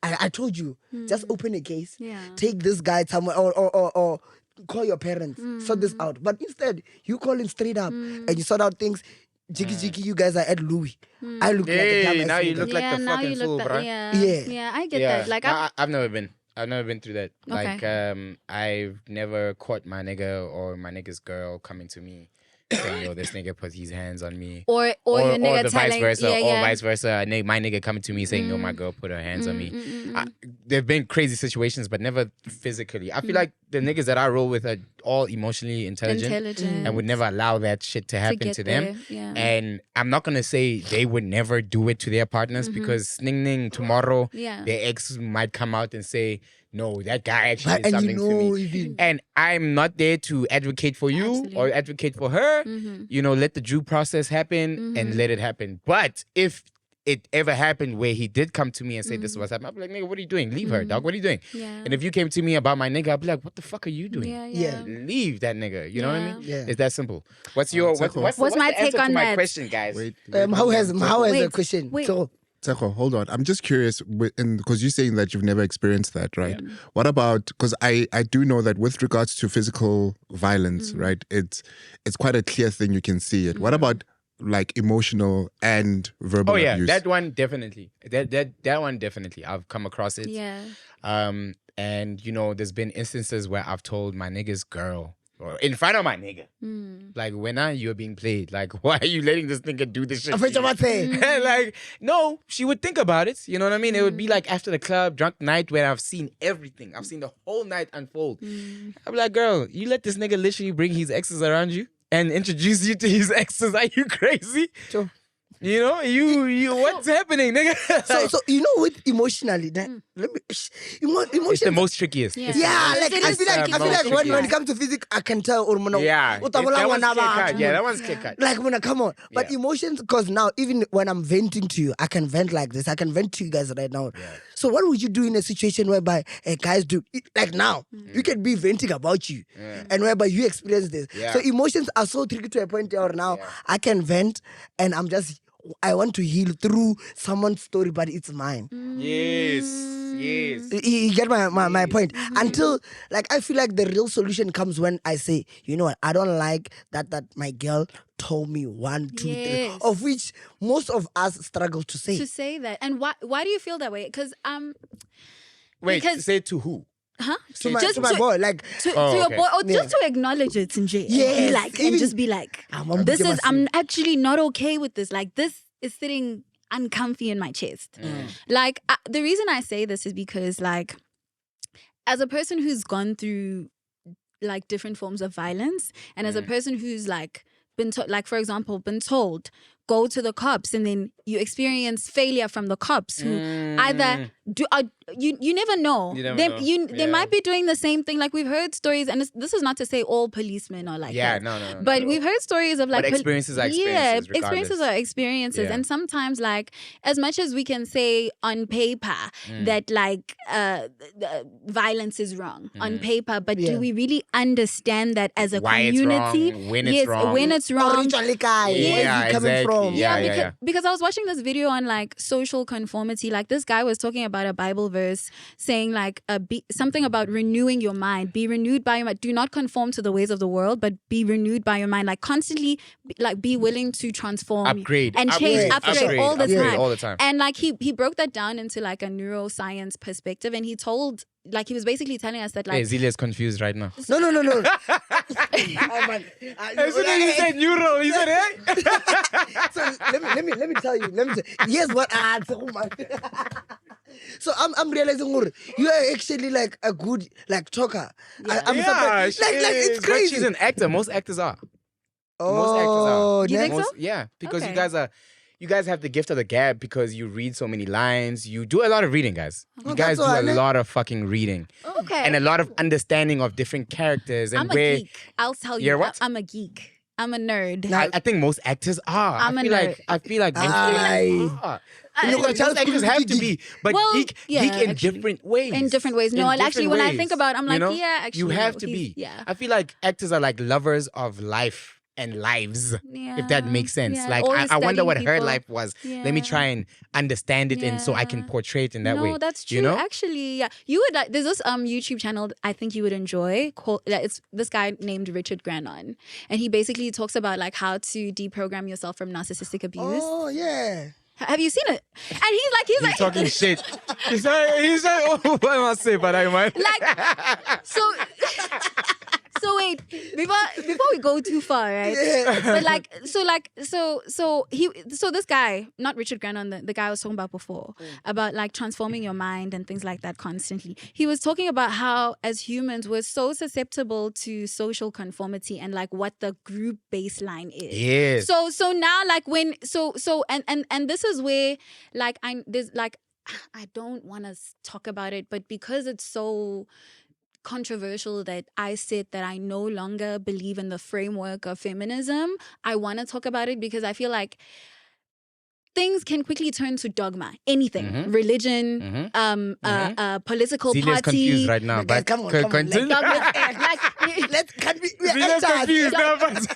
I told you, just open a case, Yeah. take this guy somewhere or call your parents, sort this out. But instead, you call him straight up and you sort out things. Jiggy, you guys are at Louis. I look like a dumbass. Now you nigga. look like the fucking fool, bro. Yeah, I get that. Like, I've never been. I've never been through that. Like, I've never caught my nigga or my nigga's girl coming to me saying, yo, this nigga put his hands on me. or your nigga the telling, vice versa, yeah. or vice versa. My nigga coming to me saying, yo, my girl put her hands on me. There've been crazy situations, but never physically. I feel like the niggas that I roll with are all emotionally intelligent. And would never allow that shit to happen to them. Yeah. And I'm not gonna say they would never do it to their partners because ning tomorrow their ex might come out and say, no, that guy actually did something to me. Even. And I'm not there to advocate for you or advocate for her. You know, let the due process happen and let it happen. But if it ever happened where he did come to me and say this was happening, I'd be like, nigga, what are you doing? Leave her, dog. What are you doing? Yeah. And if you came to me about my nigga, I'd be like, what the fuck are you doing? Yeah. Leave that nigga. You know what I mean? Yeah. It's that simple. What's your what's my the take answer on to my that? question, guys? Wait, How has Wait, the question? wait. So, Teko, hold on. I'm just curious, because you're saying that you've never experienced that, right? What about, because I do know that with regards to physical violence, right, it's quite a clear thing, you can see it. What about like emotional and verbal abuse? That one definitely. That one definitely. I've come across it. Yeah. And you know, there's been instances where I've told my nigga's girl, or in front of my nigga, like, when are you being played? Like, why are you letting this nigga do this shit? Like, no, she would think about it. You know what I mean? It would be like after the club, drunk night, where I've seen everything. I've seen the whole night unfold. I'd be like, girl, you let this nigga literally bring his exes around you and introduce you to his exes. Are you crazy? Sure. You know, you what's happening, nigga? so you know, with emotionally, that let me emotion. It's the most trickiest. Yeah. Yeah, like I feel like when it comes to physics, I can tell. Yeah, that one's clear cut. Like when I come on, but emotions, because now even when I'm venting to you, I can vent like this. I can vent to you guys right now. Yeah. So what would you do in a situation whereby guys do like now? You can be venting about you, and whereby you experience this. Yeah. So emotions are so tricky to a point where now I can vent, and I want to heal through someone's story, but it's mine. Yes. You get my point. Until, like, I feel like the real solution comes when I say, you know what, I don't like that my girl told me 1, 2, 3, of which most of us struggle to say. To say that. And why do you feel that way? Because Wait, because, say to who? huh? To my boy, like, To your boy, or just to acknowledge it, Nje. Yes, Like, even- and just be like, I'm actually not okay with this. Like, this is sitting uncomfy in my chest. Like, the reason I say this is because, like, as a person who's gone through, like, different forms of violence, and as a person who's, like, been for example, been told, go to the cops, and then you experience failure from the cops who either do you never know. They might be doing the same thing. Like, we've heard stories, and this is not to say all policemen are like that. No. But we've heard stories of, like, but experiences are experiences. Yeah, regardless. experiences are experiences, and sometimes, like, as much as we can say on paper that, like, violence is wrong on paper, but do we really understand that as a community? It's wrong, when it's wrong. When it's wrong. Originally, where is he coming from? Because I was watching this video on, like, social conformity. Like, this guy was talking about a Bible verse saying, like, something about renewing your mind. Be renewed by your mind. Do not conform to the ways of the world, but be renewed by your mind. Like, constantly, like, be willing to transform, upgrade, and change, upgrade all the time. And, like, he broke that down into, like, a neuroscience perspective, and he told, like, he was basically telling us that, like, hey, Zilia's confused right now. No. As soon as he said neuro, he said, hey. So let me tell you. Yes, what I answer. Oh my. So I'm realizing you are actually, like, a good, like, talker. I'm surprised. Like it's crazy. But she's an actor. Most actors are. Oh, you think so? Yeah, because Okay. you guys have the gift of the gab because you read so many lines. You do a lot of reading, guys. You guys do a lot of fucking reading. Okay. And a lot of understanding of different characters and I'm a where geek. I'll tell you. You're what? I'm a geek. I'm a nerd. I think most actors are. I'm I a feel nerd. like most Aye. actors are. You Most actors have to be, but Well, geek yeah, in actually. different ways. In different ways. No, In and actually, different when I ways, think about it, I'm like, you know? yeah, actually. You have no, to be. Yeah. I feel like actors are like lovers of life. and lives, Yeah. if that makes sense. Yeah. Like, Always I wonder what studying her people. life was. Let me try and understand it, and so I can Yeah. portray it in that way. No, that's true. You know? Actually, yeah, you would like. There's this YouTube channel I think you would enjoy. Called it's this guy named Richard Grannon, and he basically talks about like how to deprogram yourself from narcissistic abuse. Oh yeah. Have you seen it? And he's like Talking shit. He's like, oh, what am I saying? But I might. like so. So wait, before we go too far, right? Yeah. But so this guy, not Richard Grannon, the guy I was talking about before, about like transforming your mind and things like that constantly. He was talking about how as humans we're so susceptible to social conformity and like what the group baseline is. Yes. So now like when and this is where like I don't want to talk about it, but because it's so controversial that I said that I no longer believe in the framework of feminism, I want to talk about it because I feel like things can quickly turn to dogma. Anything, religion, political Celia's party. confused right now, Guys, but come on, continue. Let's can we Celia's confused now, but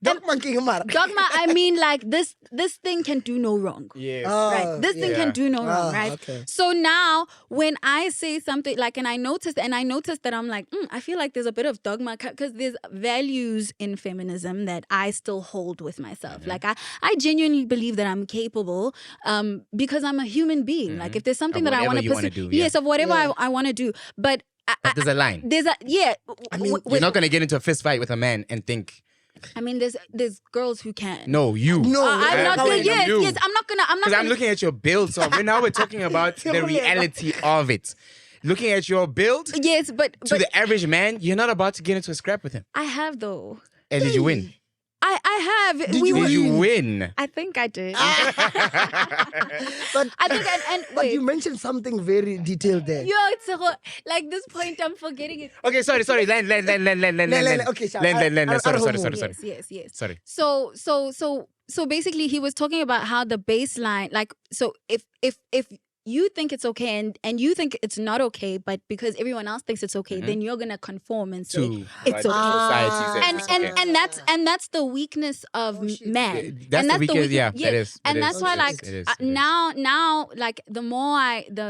Dog monkey Umar. Dogma, I mean like this thing can do no wrong. yes. Right. This thing can do no wrong, right? Okay. So now when I say something like, and I noticed that I'm like, I feel like there's a bit of dogma because there's values in feminism that I still hold with myself. Like I genuinely believe that I'm capable because I'm a human being. Like if there's something Of that I want whatever to you wanna pursue, do, yeah. yes, of whatever Yeah. I want to do. But But there's a line. there's a I mean, You're not going to get into a fist fight with a man and think, there's girls who can. no, you. No, I'm not no, gonna. no, Yes, you. yes. I'm not Because gonna. I'm looking at your build, so now we're talking about the reality of it. Looking at your build, Yes, but to the average man, you're not about to get into a scrap with him. I have though. And did you win? I have. Did Did you win? I think I did. But I think and but wait. you mentioned something very detailed there. Yo, it's like this point I'm forgetting it. Okay, sorry. Land. Okay, Sorry. Yes. Sorry. So basically he was talking about how the baseline, like, so if you think it's okay and you think it's not okay, but because everyone else thinks it's okay, then you're gonna conform and say To it's what okay. society says it's okay. And that's the weakness of man. That's and the weakness, yeah, yeah. it is. And It that's is. why It like is. It is. now like the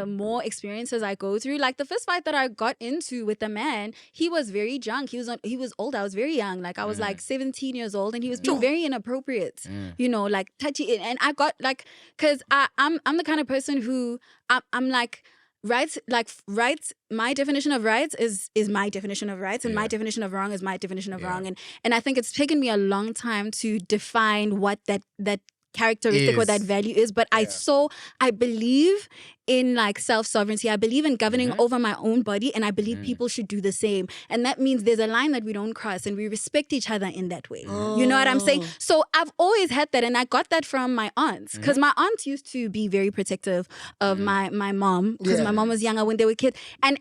more experiences I go through, like the first fight that I got into with the man, he was very drunk. He was old. I was very young. Like I was like 17 years old, and he was being very inappropriate. You know, like touchy. And I got like, cause I'm the kind of person who I'm like, rights, my definition of rights is my definition of rights, and my definition of wrong is my definition of wrong. And I think it's taken me a long time to define what that characteristic or that value is. But I believe in like self-sovereignty. I believe in governing over my own body, and I believe people should do the same. And that means there's a line that we don't cross, and we respect each other in that way. You know what I'm saying? So I've always had that, and I got that from my aunts, because my aunt used to be very protective of my mom, because my mom was younger when they were kids, and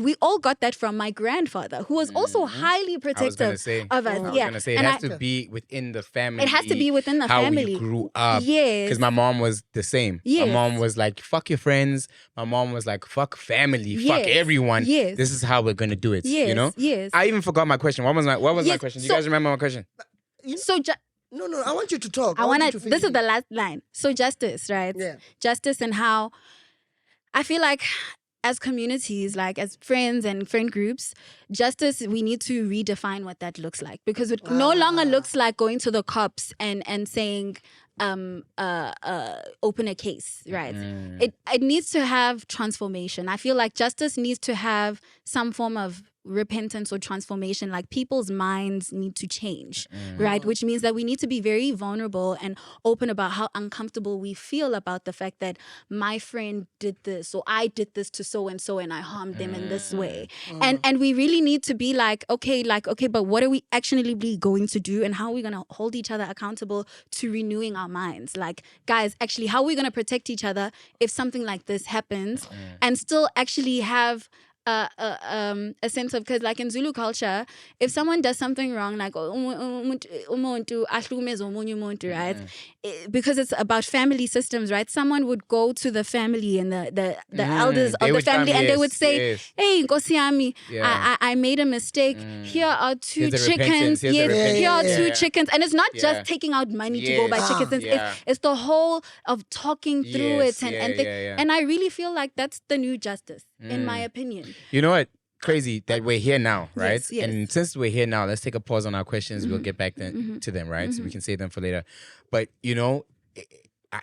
we all got that from my grandfather, who was also highly protective of us. I was gonna say it has to be within the family. It has to be within the how family. we grew up. Yes. Because my mom was the same. Yes. My mom was like, fuck your friends. My mom was like, fuck family. Fuck everyone. Yes. This is how we're gonna do it. Yes. You know? Yes. I even forgot my question. What was my question? Do you guys remember my question? So No, I want you to talk. I want want you to. to This is finish. the last line. So justice, right? Yeah. Justice, and how I feel like as communities, like as friends and friend groups, justice, we need to redefine what that looks like, because it no longer looks like going to the cops and saying open a case, right? It needs to have transformation. I feel like justice needs to have some form of repentance or transformation. Like people's minds need to change, right? Which means that we need to be very vulnerable and open about how uncomfortable we feel about the fact that my friend did this, or I did this to so and so, and I harmed them in this way. And we really need to be like, okay, but what are we actually going to do, and how are we going to hold each other accountable to renewing our minds? Like, guys, actually, how are we going to protect each other if something like this happens, and still actually have a sense of, because like in Zulu culture, if someone does something wrong, like umuntu ahlukumeza omunye umuntu, right? Because it's about family systems, right? Someone would go to the family and the elders of the family, and they would say, "Hey, Nkosi yami, I made a mistake. Here are two chickens. Yes, here are two chickens." And it's not just taking out money to go buy chickens. It's the whole of talking through it and I really feel like that's the new justice, in my opinion. You know what? Crazy that we're here now, right? Yes. And since we're here now, let's take a pause on our questions. We'll get back to them, right? So we can save them for later. But, you know,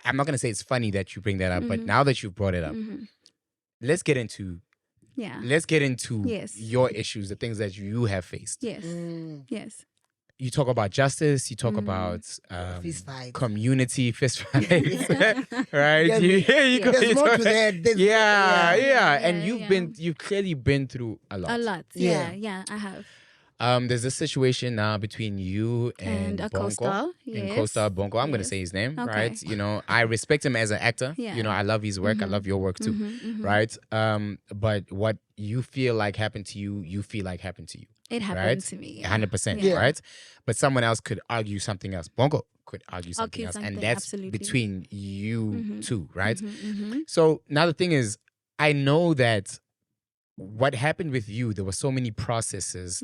I'm not going to say it's funny that you bring that up, but now that you've brought it up, let's get into your issues, the things that you have faced. Yes. Yes. You talk about justice, you talk about Fist fight. community, fist fights, right? There's more to that. And you've clearly been through a lot. A lot. Yeah, I have. There's this situation now between you and a Bongo. co-star. And Yes. co-star Bongo. I'm going to say his name, right? You know, I respect him as an actor. Yeah. You know, I love his work. I love your work too, right? But what you feel like happened to you, you feel like happened to you. It happened right? to me. 100%, right? But someone else could argue something else. Bongo could argue something else. And that's absolutely. between you two, right? So now the thing is, I know that what happened with you, there were so many processes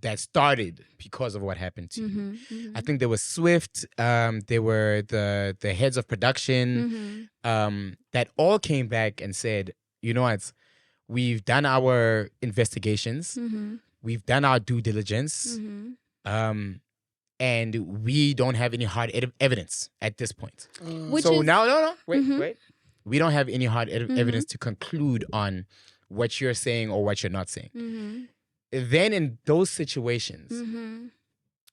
that started because of what happened to you. I think there was Swift, there were the heads of production that all came back and said, you know what, we've done our investigations, we've done our due diligence, and we don't have any hard evidence at this point. Wait. We don't have any hard evidence to conclude on what you're saying or what you're not saying. Then in those situations,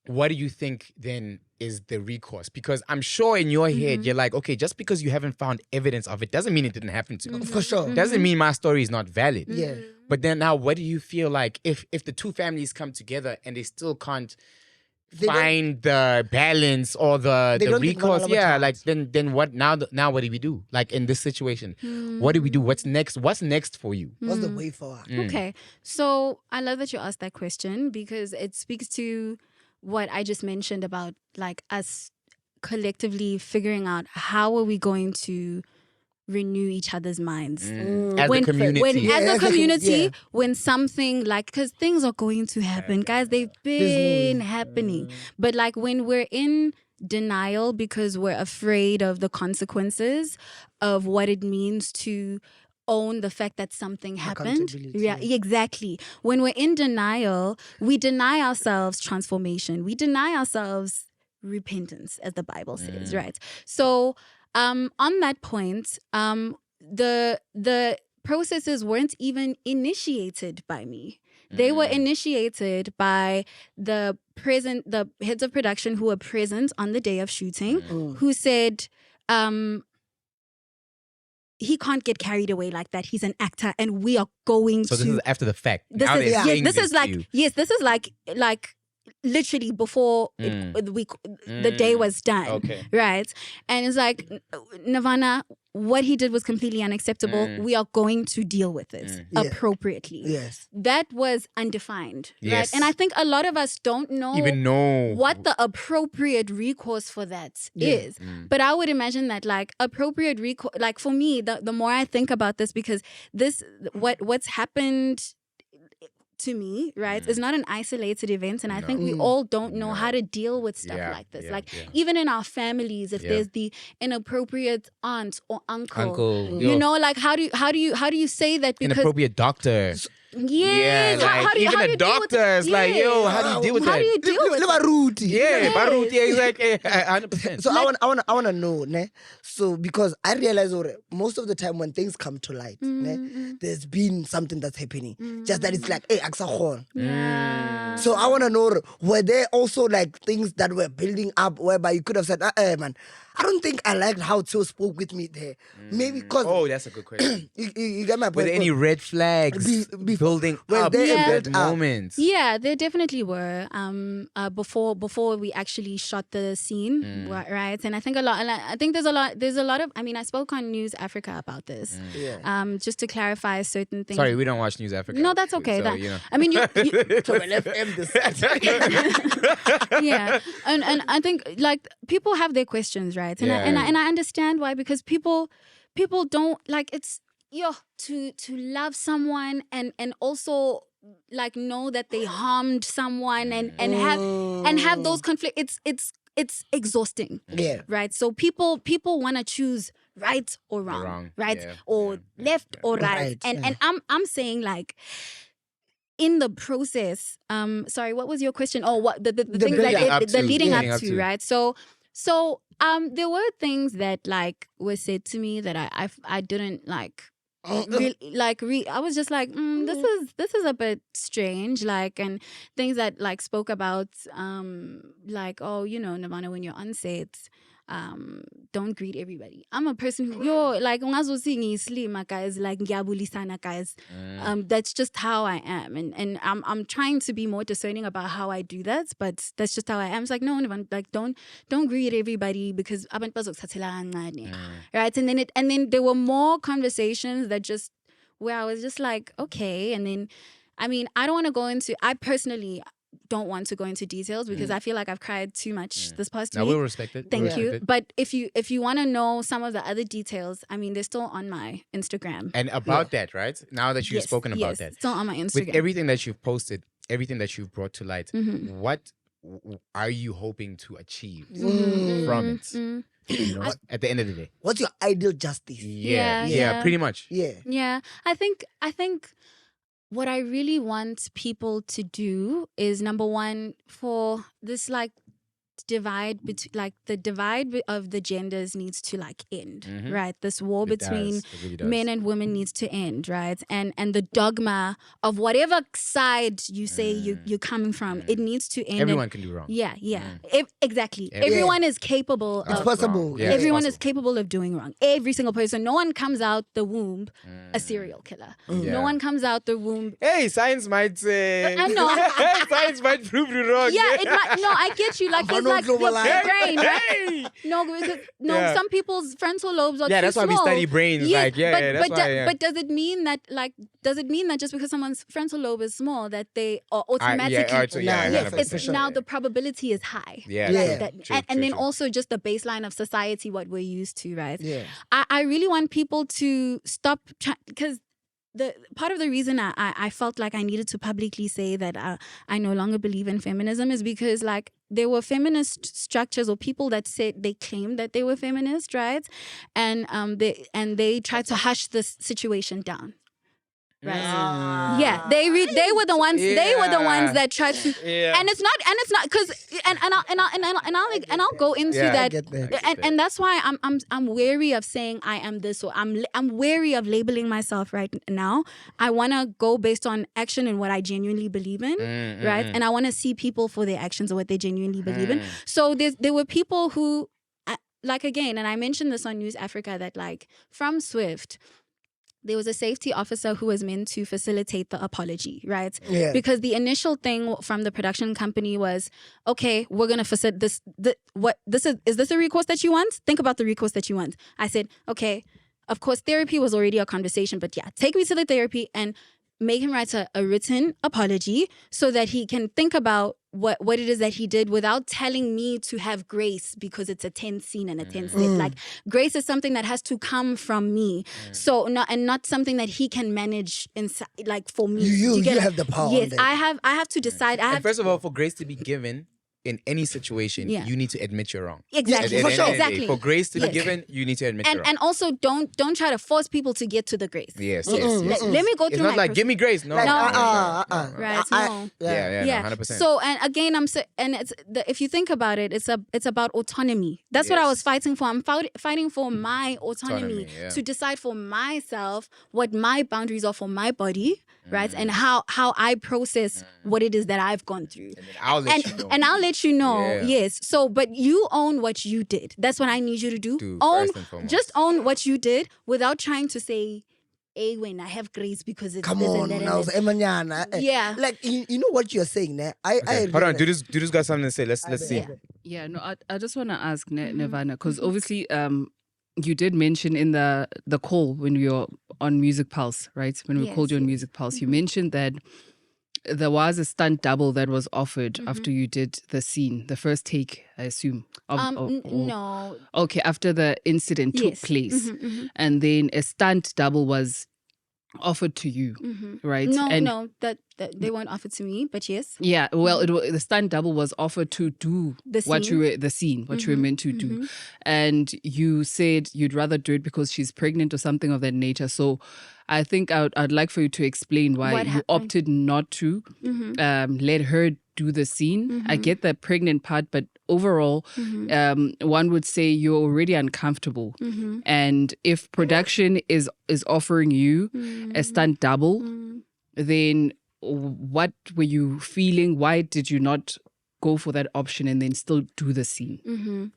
what do you think then is the recourse? Because I'm sure in your head, you're like, okay, just because you haven't found evidence of it doesn't mean it didn't happen to me. For sure. Doesn't mean my story is not valid. Yeah. But then now, what do you feel like if the two families come together and they still can't find the balance or the recourse? Yeah, like then what now? Now what do we do? Like in this situation, what do we do? What's next? What's next for you? What's the way forward? Okay, so I love that you asked that question because it speaks to what I just mentioned about like us collectively figuring out how are we going to renew each other's minds as a community. As a community, when something like, because things are going to happen, guys, they've been happening, but like when we're in denial because we're afraid of the consequences of what it means to own the fact that something happened. Yeah, exactly. When we're in denial, we deny ourselves transformation. We deny ourselves repentance, as the Bible says, right? So on that point, the processes weren't even initiated by me. They were initiated by the heads of production who were present on the day of shooting, who said, he can't get carried away like that. He's an actor, and we are going to. So this is after the fact. This is like literally before the day was done, right? And it's like, Nirvana, what he did was completely unacceptable. We are going to deal with it appropriately. Yes. That was undefined, right? And I think a lot of us don't know what the appropriate recourse for that is. But I would imagine that like appropriate recourse, like for me, the more I think about this, because what's happened to me, right, is not an isolated event, and I think we all don't know how to deal with stuff like this. Even in our families, if there's the inappropriate aunt or uncle, you know, like how do you say that? Because inappropriate doctor. Yes. Like even a doctor is like, yo, how do you deal with that? How do you deal with it? Yeah, exactly. 100%. So I wanna know, ne? So because I realize most of the time when things come to light, ne, there's been something that's happening. Just that it's like, hey, aksakhon. So I wanna know, were there also like things that were building up whereby you could have said, man, I don't think I liked how Till spoke with me there. Maybe because Oh, that's a good question. you get my point. Were there any red flags building Were up they in that built up? moment? Yeah, there definitely were. Before we actually shot the scene, right? And I think there's a lot of. I mean, I spoke on News Africa about this. Yeah. Just to clarify certain things. Sorry, we don't watch News Africa. No, that's okay. So, you know. I mean, you yeah, and I think like people have their questions, right? And I understand why, because people don't like it's to love someone and also like know that they harmed someone and have those conflicts. It's exhausting. Yeah. Right. So people want to choose right or wrong. Right. Yeah. Or left or right. Right, And I'm saying like in the process, sorry, what was your question? Oh, what the things building leading up up to. to, right? So there were things that like were said to me that I didn't like. I was just like, this is a bit strange, like, and things that like spoke about like, oh, Nirvana, when you're on sets, don't greet everybody. I'm a person who like guys, like guys. That's just how I am, and I'm trying to be more discerning about how I do that, but that's just how I am. It's like, no, like don't greet everybody because right. And then there were more conversations that just where I was just like, okay. And then I mean, I personally don't want to go into details because I feel like I've cried too much this past Now week. we'll respect it. Thank you. But if you want to know some of the other details, I mean, they're still on my Instagram. And about that, right? Now that you've spoken about that, still on my Instagram. with everything that you've posted, everything that you've brought to light, Mm-hmm. what are you hoping to achieve from it? Mm. You know, at the end of the day. What's your ideal justice? Yeah. Pretty much. Yeah. Yeah, I think what I really want people to do is, number one, for this like divide between like the divide of the genders needs to like end, right? This war It between does. It really does. men and women needs to end, right? And the dogma of whatever side you say you're coming from, it needs to end. Everyone can do wrong. Yeah. Exactly. Everyone. Everyone is capable It's of possible. Yeah, everyone it's is capable of doing wrong. Every single person. No one comes out the womb a serial killer. Yeah. No one comes out the womb. Hey, science might say. I know. Science might prove you wrong. Yeah, it might. No, I get you. Like it's like the brain, right? Hey! No, because Yeah. some people's frontal lobes are Yeah, too that's why we small. study brains. Like, that's why. But does it mean that just because someone's frontal lobe is small that they are automatically? yeah, It's for sure. now the probability is high. Yeah, Right? true. That- True, and then true. also just the baseline of society, what we're used to, right? Yeah. I really want people to stop because the part of the reason I felt like I needed to publicly say that I no longer believe in feminism is because like there were feminist structures or people that said they claimed that they were feminist, right? And they tried to hush this situation down. Right. Yeah, they were the ones. They were the ones that tried to. Yeah. And it's not because I'll go into Yeah, I that. get that. And that's why I'm wary of saying I am this, or I'm wary of labeling myself right now. I want to go based on action and what I genuinely believe in, right? And I want to see people for their actions or what they genuinely believe in. So there were people who, like again, and I mentioned this on News Africa that like from Swift. There was a safety officer who was meant to facilitate the apology, right? Yeah. Because the initial thing from the production company was, okay, we're gonna facilitate this. Is this a recourse that you want? Think about the recourse that you want. I said, okay, of course, therapy was already a conversation, but yeah, take me to the therapy and make him write a written apology so that he can think about what it is that he did without telling me to have grace because it's a tense scene and a tense set. Like grace is something that has to come from me. So not something that he can manage inside, like for me. You get it? have the power. Yes, on I have to decide. And first of all, for grace to be given in any situation, Yeah. you need to admit you're wrong. Exactly. At the For end of sure. the day, For grace to be given, you need to admit you're wrong. And also don't try to force people to get to the grace. Yes. Let me go It's through not my like, give me grace. No. Like, no. Right. No. Yeah, 100%. So, and again, if you think about it, it's about autonomy. That's what I was fighting for. I'm fighting for my autonomy Autonomy, yeah. to decide for myself what my boundaries are for my body, right? And how I process what it is that I've gone through. And then I'll let you know. And I'll let you know, Yeah. yes. So, but you own what you did. That's what I need you to do. Own, first and foremost. just own what you did without trying to say, hey, when I have grace because it's Come this on, and that. now, And that. Emanyana. Yeah. Like, you know what you're saying there? Okay. Hold on, Dudu's got something to say. Let's see. Yeah, no, I just want to ask Nirvana, because obviously you did mention in the call when we were on Music Pulse, right? When we called you on Music Pulse, you mentioned that there was a stunt double that was offered after you did the scene, the first take, I assume. No. Okay, after the incident took place. And then a stunt double was offered to you, right? No, that they weren't offered to me, but yes. Yeah, well, the stunt double was offered to do what you were meant to do, and you said you'd rather do it because she's pregnant or something of that nature. So, I think I'd like for you to explain why you opted not to let her do the scene. I get the pregnant part, but overall, one would say you're already uncomfortable, and if production is offering you a stunt double, then what were you feeling? Why did you not go for that option and then still do the scene?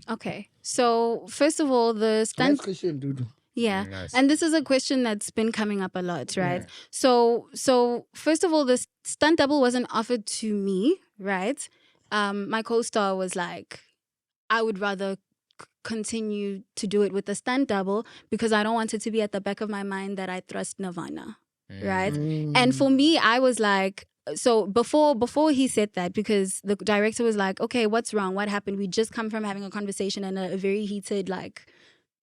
Okay. So first of all, the stunt. Nice question, Dudu. Yeah. Nice. And this is a question that's been coming up a lot, right? So first of all, the stunt double wasn't offered to me, right? My co-star was like, I would rather continue to do it with the stunt double because I don't want it to be at the back of my mind that I thrust Nirvana, right? And for me, I was like, so before he said that, because the director was like, okay, what's wrong? What happened? We just come from having a conversation and a very heated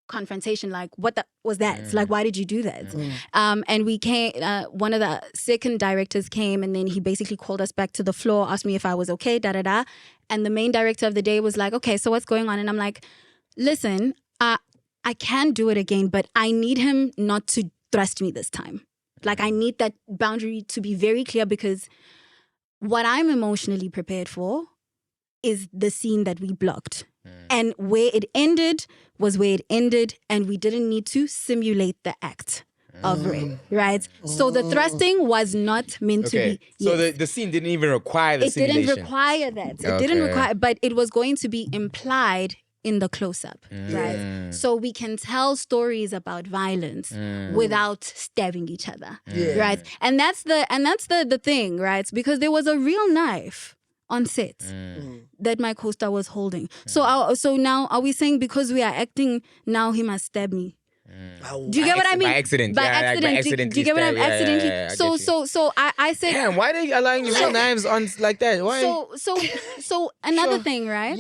confrontation, what was that? Like, why did you do that? And we came, one of the second directors came and then he basically called us back to the floor, asked me if I was okay, and the main director of the day was like, okay, so what's going on? And I'm like, listen, I can do it again, but I need him not to thrust me this time. Like, I need that boundary to be very clear, because what I'm emotionally prepared for is the scene that we blocked. And where it ended was where it ended, and we didn't need to simulate the act of rape, right? So the thrusting was not meant to be. So yes. the scene didn't even require the simulation. It didn't require that. It didn't require, but it was going to be implied in the close-up, right? So we can tell stories about violence without stabbing each other, right? And that's the thing, right? Because there was a real knife on set that my co-star was holding. So now are we saying because we are acting, now he must stab me? Do you get what I mean? By accident. By accident. Do you get what I'm accidentally? So I said. Damn, why are they allowing you real knives on like that? Why? So another thing, right?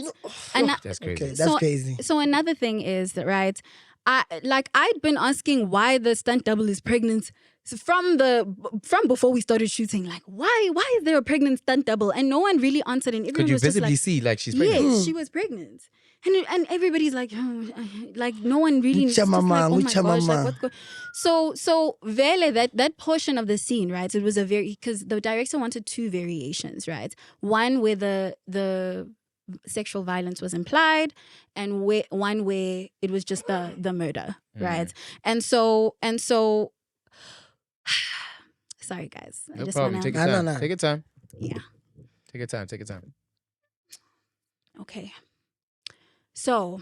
That's crazy. Okay, that's crazy. So another thing is that, right, I'd been asking why the stunt double is pregnant from before we started shooting. Like, why is there a pregnant stunt double? And no one really answered. And everyone Could you was just visibly like, see like she's pregnant? yes, she was pregnant. And everybody's like, oh, like no one really. Which mama, like, oh my gosh, like, what's going? So Vele, that portion of the scene, right? It was because the director wanted two variations, right? One where the sexual violence was implied, and one where it was just the murder, right? And so sorry guys, I No just problem. wanna, Take your time. No. Take your time. yeah. Take your time. Take your time. Okay. So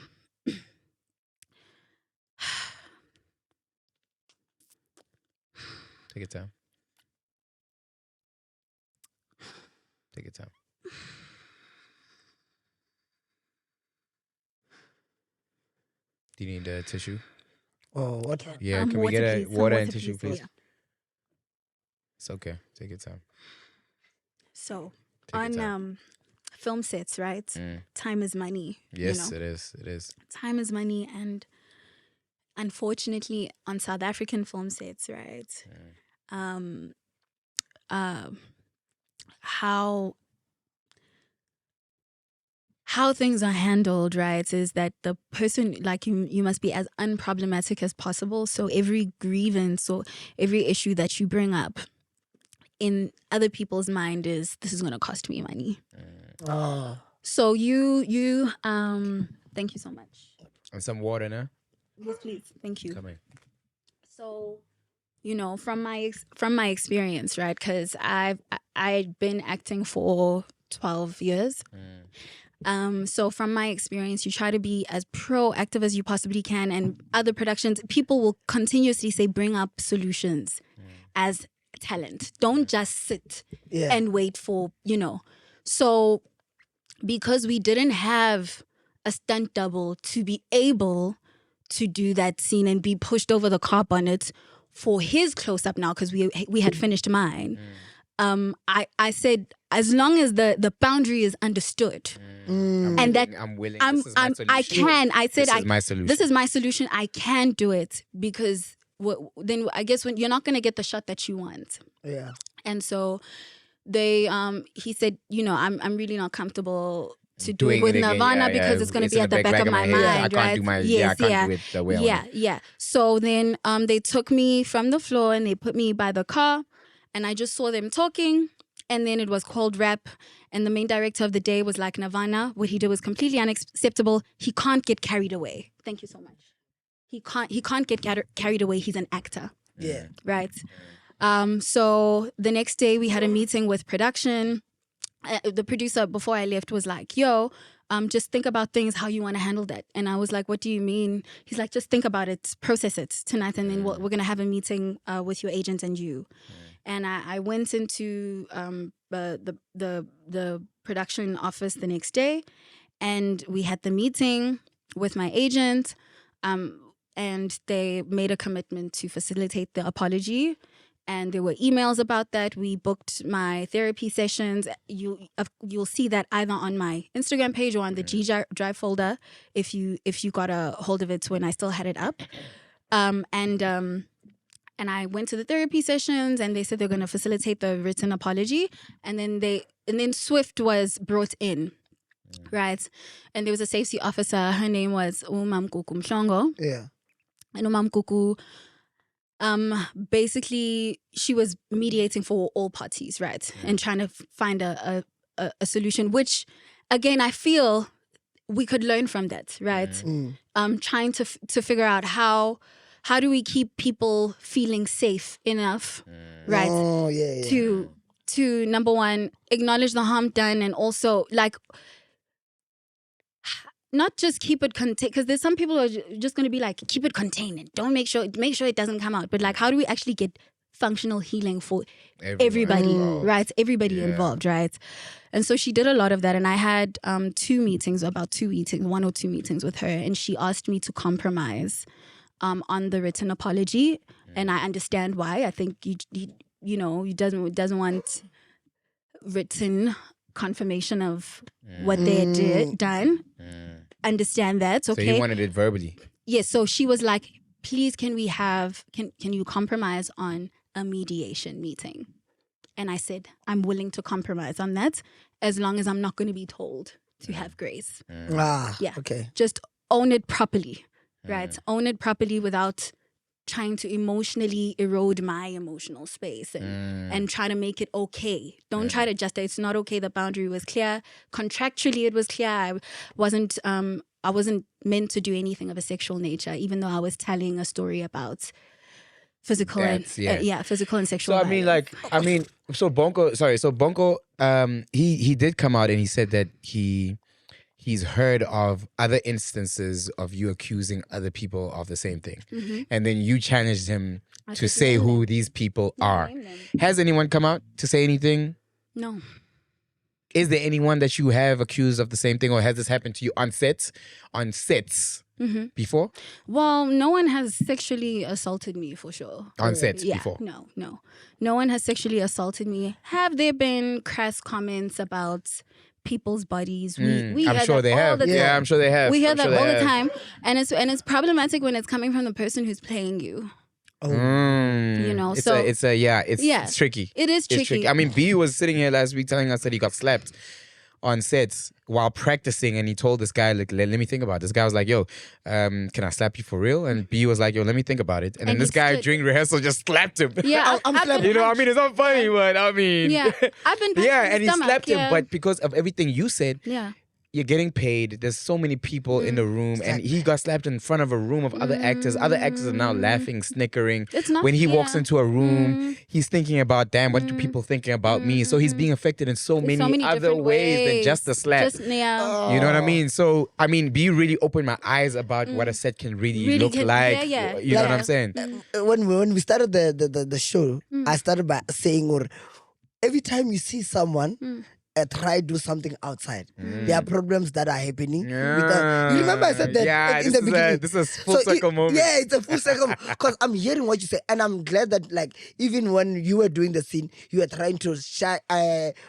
Take your time. Take your time. Do you need a tissue? Oh, what? Yeah, can we water, get a please. Some water and tissue, please. please? Yeah. It's okay. Take your time. So Take your on time. film sets, right? Time is money. Yes, you know? it is. It is. Time is money, and unfortunately, on South African film sets, right? How things are handled, right, is that the person, like, you must be as unproblematic as possible. So every grievance or every issue that you bring up in other people's mind is, this is going to cost me money. So you thank you so much. And some water now. Yes, please. Thank you. Come in. So you know, from my experience, right? Because I'd been acting for 12 years. So from my experience, you try to be as proactive as you possibly can, and other productions, people will continuously say, bring up solutions as talent. Don't just sit and wait for, you know. So because we didn't have a stunt double to be able to do that scene and be pushed over the car bonnet for his close-up now, because we had finished mine, I said, as long as the boundary is understood, and that I'm willing. this is my solution. This is my solution. I can do it, because then I guess when you're not going to get the shot that you want. Yeah. And so he said, you know, I'm really not comfortable to do it with Nirvana because it's going to be at the back of my mind, I can't do my, I can't do it the way I want it. Yeah. So then they took me from the floor and they put me by the car, and I just saw them talking, and then it was called rap, and the main director of the day was like, Nirvana, what he did was completely unacceptable. He can't get carried away. Thank you so much. He can't get carried away. He's an actor. Yeah. Right. So the next day we had a meeting with production. The producer before I left was like, yo, just think about things, how you want to handle that. And I was like, what do you mean? He's like, just think about it, process it tonight, and then we're going to have a meeting with your agent and you. And I went into the production office the next day, and we had the meeting with my agent, and they made a commitment to facilitate the apology. And there were emails about that. We booked my therapy sessions. You'll see that either on my Instagram page or on the G Drive folder if you got a hold of it when I still had it up. And I went to the therapy sessions, and they said they're going to facilitate the written apology. And then Swift was brought in, right? And there was a safety officer. Her name was Umam Kuku Mhlongo. Yeah. And Umam Kuku, basically, she was mediating for all parties, right? And trying to find a solution, which, again, I feel we could learn from that, right? Trying to figure out how do we keep people feeling safe enough, right? Oh, yeah. To number one, acknowledge the harm done, and also like not just keep it contained, because there's some people who are just going to be like, keep it contained and don't make sure it doesn't come out. But like, how do we actually get functional healing for everybody, right? Everybody involved, right? And so she did a lot of that, and I had 2 meetings, 1 or 2 meetings with her, and she asked me to compromise on the written apology, and I understand why. I think he doesn't want written confirmation of what they had done. Understand that, okay? So he wanted it verbally. Yes. So she was like, please, can you compromise on a mediation meeting? And I said, I'm willing to compromise on that as long as I'm not going to be told to have grace. Okay. Just own it properly, right? Own it properly without trying to emotionally erode my emotional space and try to make it okay. Don't try to justify. It's not okay. The boundary was clear. Contractually, it was clear. I wasn't meant to do anything of a sexual nature, even though I was telling a story about physical and sexual. So so Bonko, he did come out and he said that he's heard of other instances of you accusing other people of the same thing. And then you challenged him to say who these people are. Has anyone come out to say anything? No. Is there anyone that you have accused of the same thing, or has this happened to you on sets before? Well, no one has sexually assaulted me for sure. On sets before? No. No one has sexually assaulted me. Have there been crass comments about people's bodies? We I'm hear sure that they all have. the time. Yeah, I'm sure they have. We hear that all the time, and it's problematic when it's coming from the person who's playing you. It's tricky. It is tricky. I mean, B was sitting here last week telling us that he got slapped on sets while practicing, and he told this guy, like, let me think about it. This guy was like, yo, can I slap you for real? And B was like, yo, let me think about it. And then this guy during rehearsal just slapped him. Yeah, I'm slapping. It's not funny, but I mean, yeah, I've been and he slapped him, but because of everything you said, you're getting paid. There's so many people in the room, and he got slapped in front of a room of other actors. Other actors are now laughing, snickering. It's not when he fair. walks into a room, he's thinking about, damn, what do people thinking about me? So he's being affected in so many other different ways than just the slap. Just, yeah. You know what I mean? So, I mean, be really open my eyes about what a set can really look like. Yeah. You know what I'm saying? When we started the show, I started by saying, or every time you see someone try do something outside, there are problems that are happening. You remember I said that in the beginning. This is full circle moment. Yeah, it's a full circle because I'm hearing what you say, and I'm glad that like even when you were doing the scene, you were trying to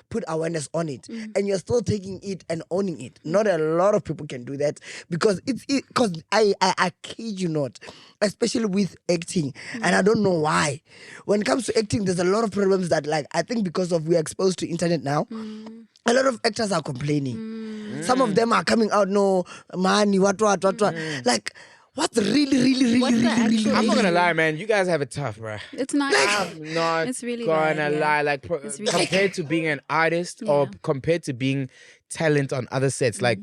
put awareness on it, and you're still taking it and owning it. Not a lot of people can do that because because I kid you not, especially with acting, and I don't know why. When it comes to acting, there's a lot of problems that like I think because of we're exposed to internet now. A lot of actors are complaining. Some of them are coming out, no, money, what. Like, what's really I'm not gonna lie, man. You guys have it tough, bro. It's not. I'm not It's really gonna bad, yeah. lie. Like, It's really compared to being an artist or compared to being talent on other sets, like,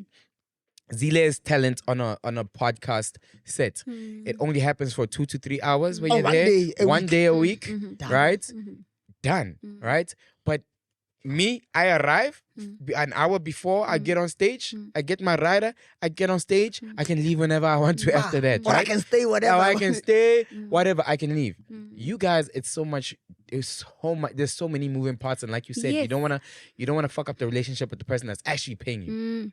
Zile's talent on a podcast set. It only happens for 2 to 3 hours when you're there. One day a week, right? Done, right? But me, I arrive an hour before I get on stage. I get my rider. I get on stage. I can leave whenever I want to after that. Or right? I can stay whatever. Or I can stay whatever. I can leave. You guys, it's so much. It's so much. There's so many moving parts, and like you said, you don't wanna fuck up the relationship with the person that's actually paying you.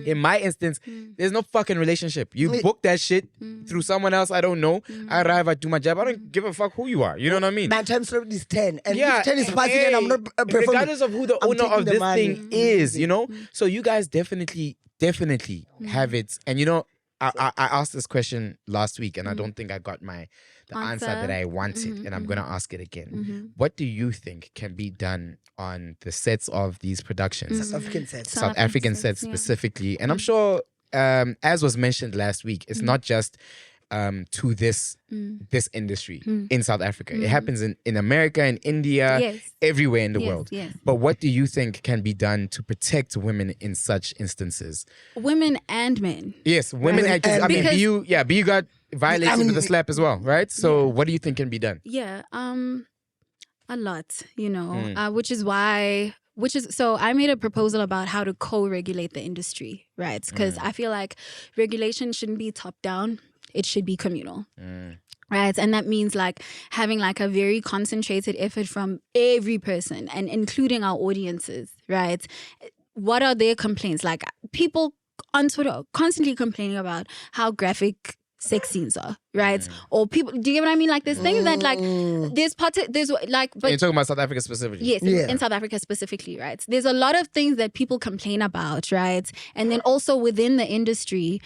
In my instance, there's no fucking relationship. You book that shit through someone else I don't know. I arrive, I do my job. I don't give a fuck who you are. You know what I mean? My time slot is 10, and if 10 is passing, and I'm not performing. Regardless of who the I'm owner taking of the this money. thing is, you know. So you guys definitely have it. And you know, I asked this question last week, and I don't think I got the answer that I wanted, and I'm gonna ask it again. What do you think can be done on the sets of these productions? South African sets. South African sets specifically, and I'm sure, as was mentioned last week, it's not just to this industry in South Africa. It happens in America, in India, everywhere in the world. Yes. But what do you think can be done to protect women in such instances? Women and men. Yes, women. Right. I mean, Because- BU got violated with a slap as well, right? So what do you think can be done? Yeah, a lot, you know, which is so I made a proposal about how to co-regulate the industry, right? Because I feel like regulation shouldn't be top down. It should be communal. Right. And that means like having like a very concentrated effort from every person and including our audiences, right? What are their complaints? Like people on Twitter are constantly complaining about how graphic sex scenes are, right? Or people, do you get what I mean? Like there's things that like, there's like, but You're talking about South Africa specifically. yes, in South Africa specifically, right? There's a lot of things that people complain about, right? And then also within the industry,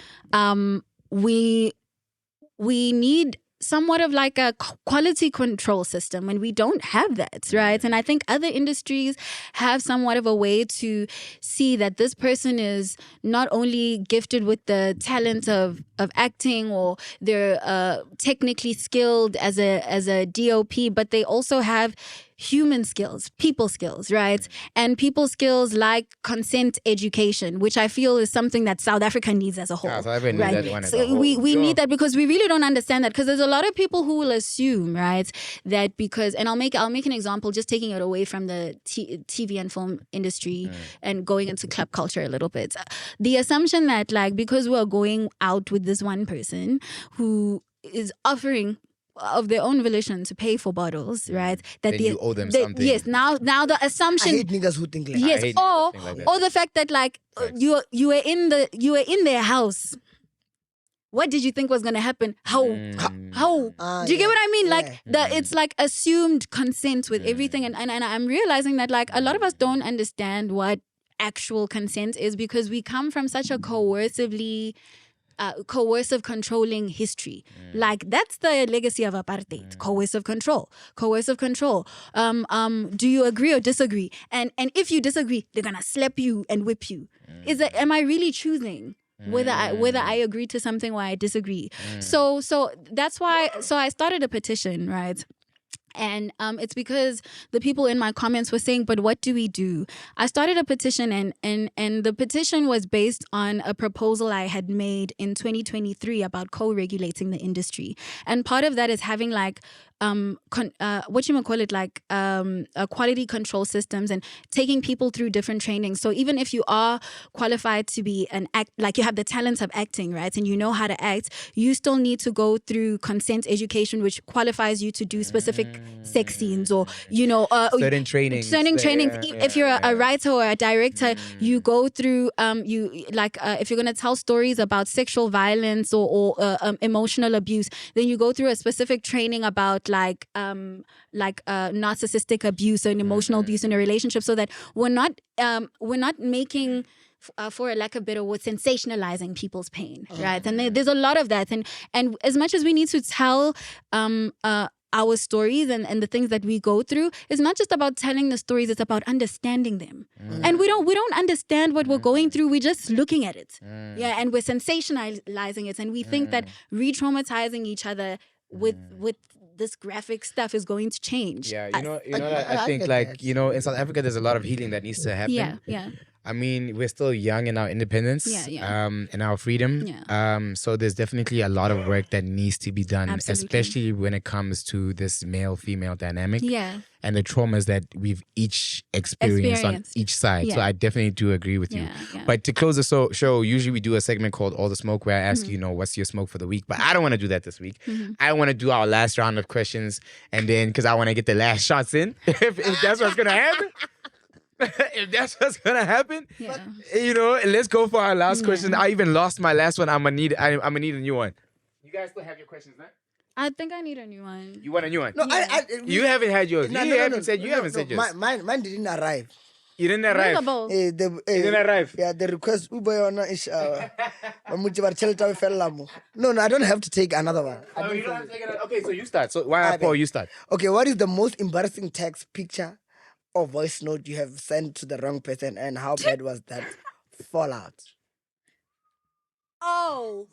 we need somewhat of like a quality control system, and we don't have that, right? And I think other industries have somewhat of a way to see that this person is not only gifted with the talent of acting, or they're technically skilled as a DOP, but they also have human skills, people skills, right? And people skills like consent education, which I feel is something that South Africa needs as a whole. South Africa needs right? that one as So a whole. we need that because we really don't understand that, because there's a lot of people who will assume, right, that because, and I'll make an example, just taking it away from the TV and film industry and going into club culture a little bit. The assumption that like because we're going out with this one person who is offering of their own volition to pay for bottles, right? That Then you owe them something. Yes. Now the I assumption. hate niggas who think like Yes, I hate or things like that. or the fact that like you were in their house. What did you think was gonna happen? How? Do you get what I mean? Like it's like assumed consent with everything, and I'm realizing that like a lot of us don't understand what actual consent is, because we come from such a coercive controlling history. Like that's the legacy of apartheid. Coercive control. Do you agree or disagree? And if you disagree, they're gonna slap you and whip you. Am I really choosing whether I agree to something or I disagree? So that's why I started a petition, right? And it's because the people in my comments were saying, but what do we do? I started a petition, and the petition was based on a proposal I had made in 2023 about co-regulating the industry. And part of that is having like quality control systems and taking people through different trainings. So even if you are qualified to be an act, like you have the talents of acting, right, and you know how to act, you still need to go through consent education, which qualifies you to do specific sex scenes, or certain trainings. If you're a writer or a director, you go through if you're going to tell stories about sexual violence or emotional abuse, then you go through a specific training about narcissistic abuse and emotional abuse in a relationship, so that we're not making, for a lack of better word, sensationalizing people's pain, right? And there's a lot of that, and as much as we need to tell our stories and the things that we go through, it's not just about telling the stories, it's about understanding them. And we don't understand what we're going through, we're just looking at it. And we're sensationalizing it, and we think that re-traumatizing each other with this graphic stuff is going to change. I think in South Africa there's a lot of healing that needs to happen. I mean, we're still young in our independence, and our freedom. So there's definitely a lot of work that needs to be done, especially when it comes to this male-female dynamic. And the traumas that we've each experienced on each side. So I definitely do agree with you. But to close the show, usually we do a segment called All the Smoke, where I ask you, what's your smoke for the week? But I don't want to do that this week. I want to do our last round of questions, and then, because I want to get the last shots in, if that's what's going to happen. If that's what's gonna happen, let's go for our last question. I even lost my last one. I'm gonna need a new one. You guys still have your questions now? I think I need a new one. You want a new one? No, you haven't had yours. You haven't said yours. Mine didn't arrive. You didn't arrive. You didn't arrive. Yeah, the request is No, I don't have to take another one. No, you don't have to take another. Okay, so you start. So why Paul? You start. Okay, what is the most embarrassing text, picture, or voice note you have sent to the wrong person, and how bad was that fallout? Oh.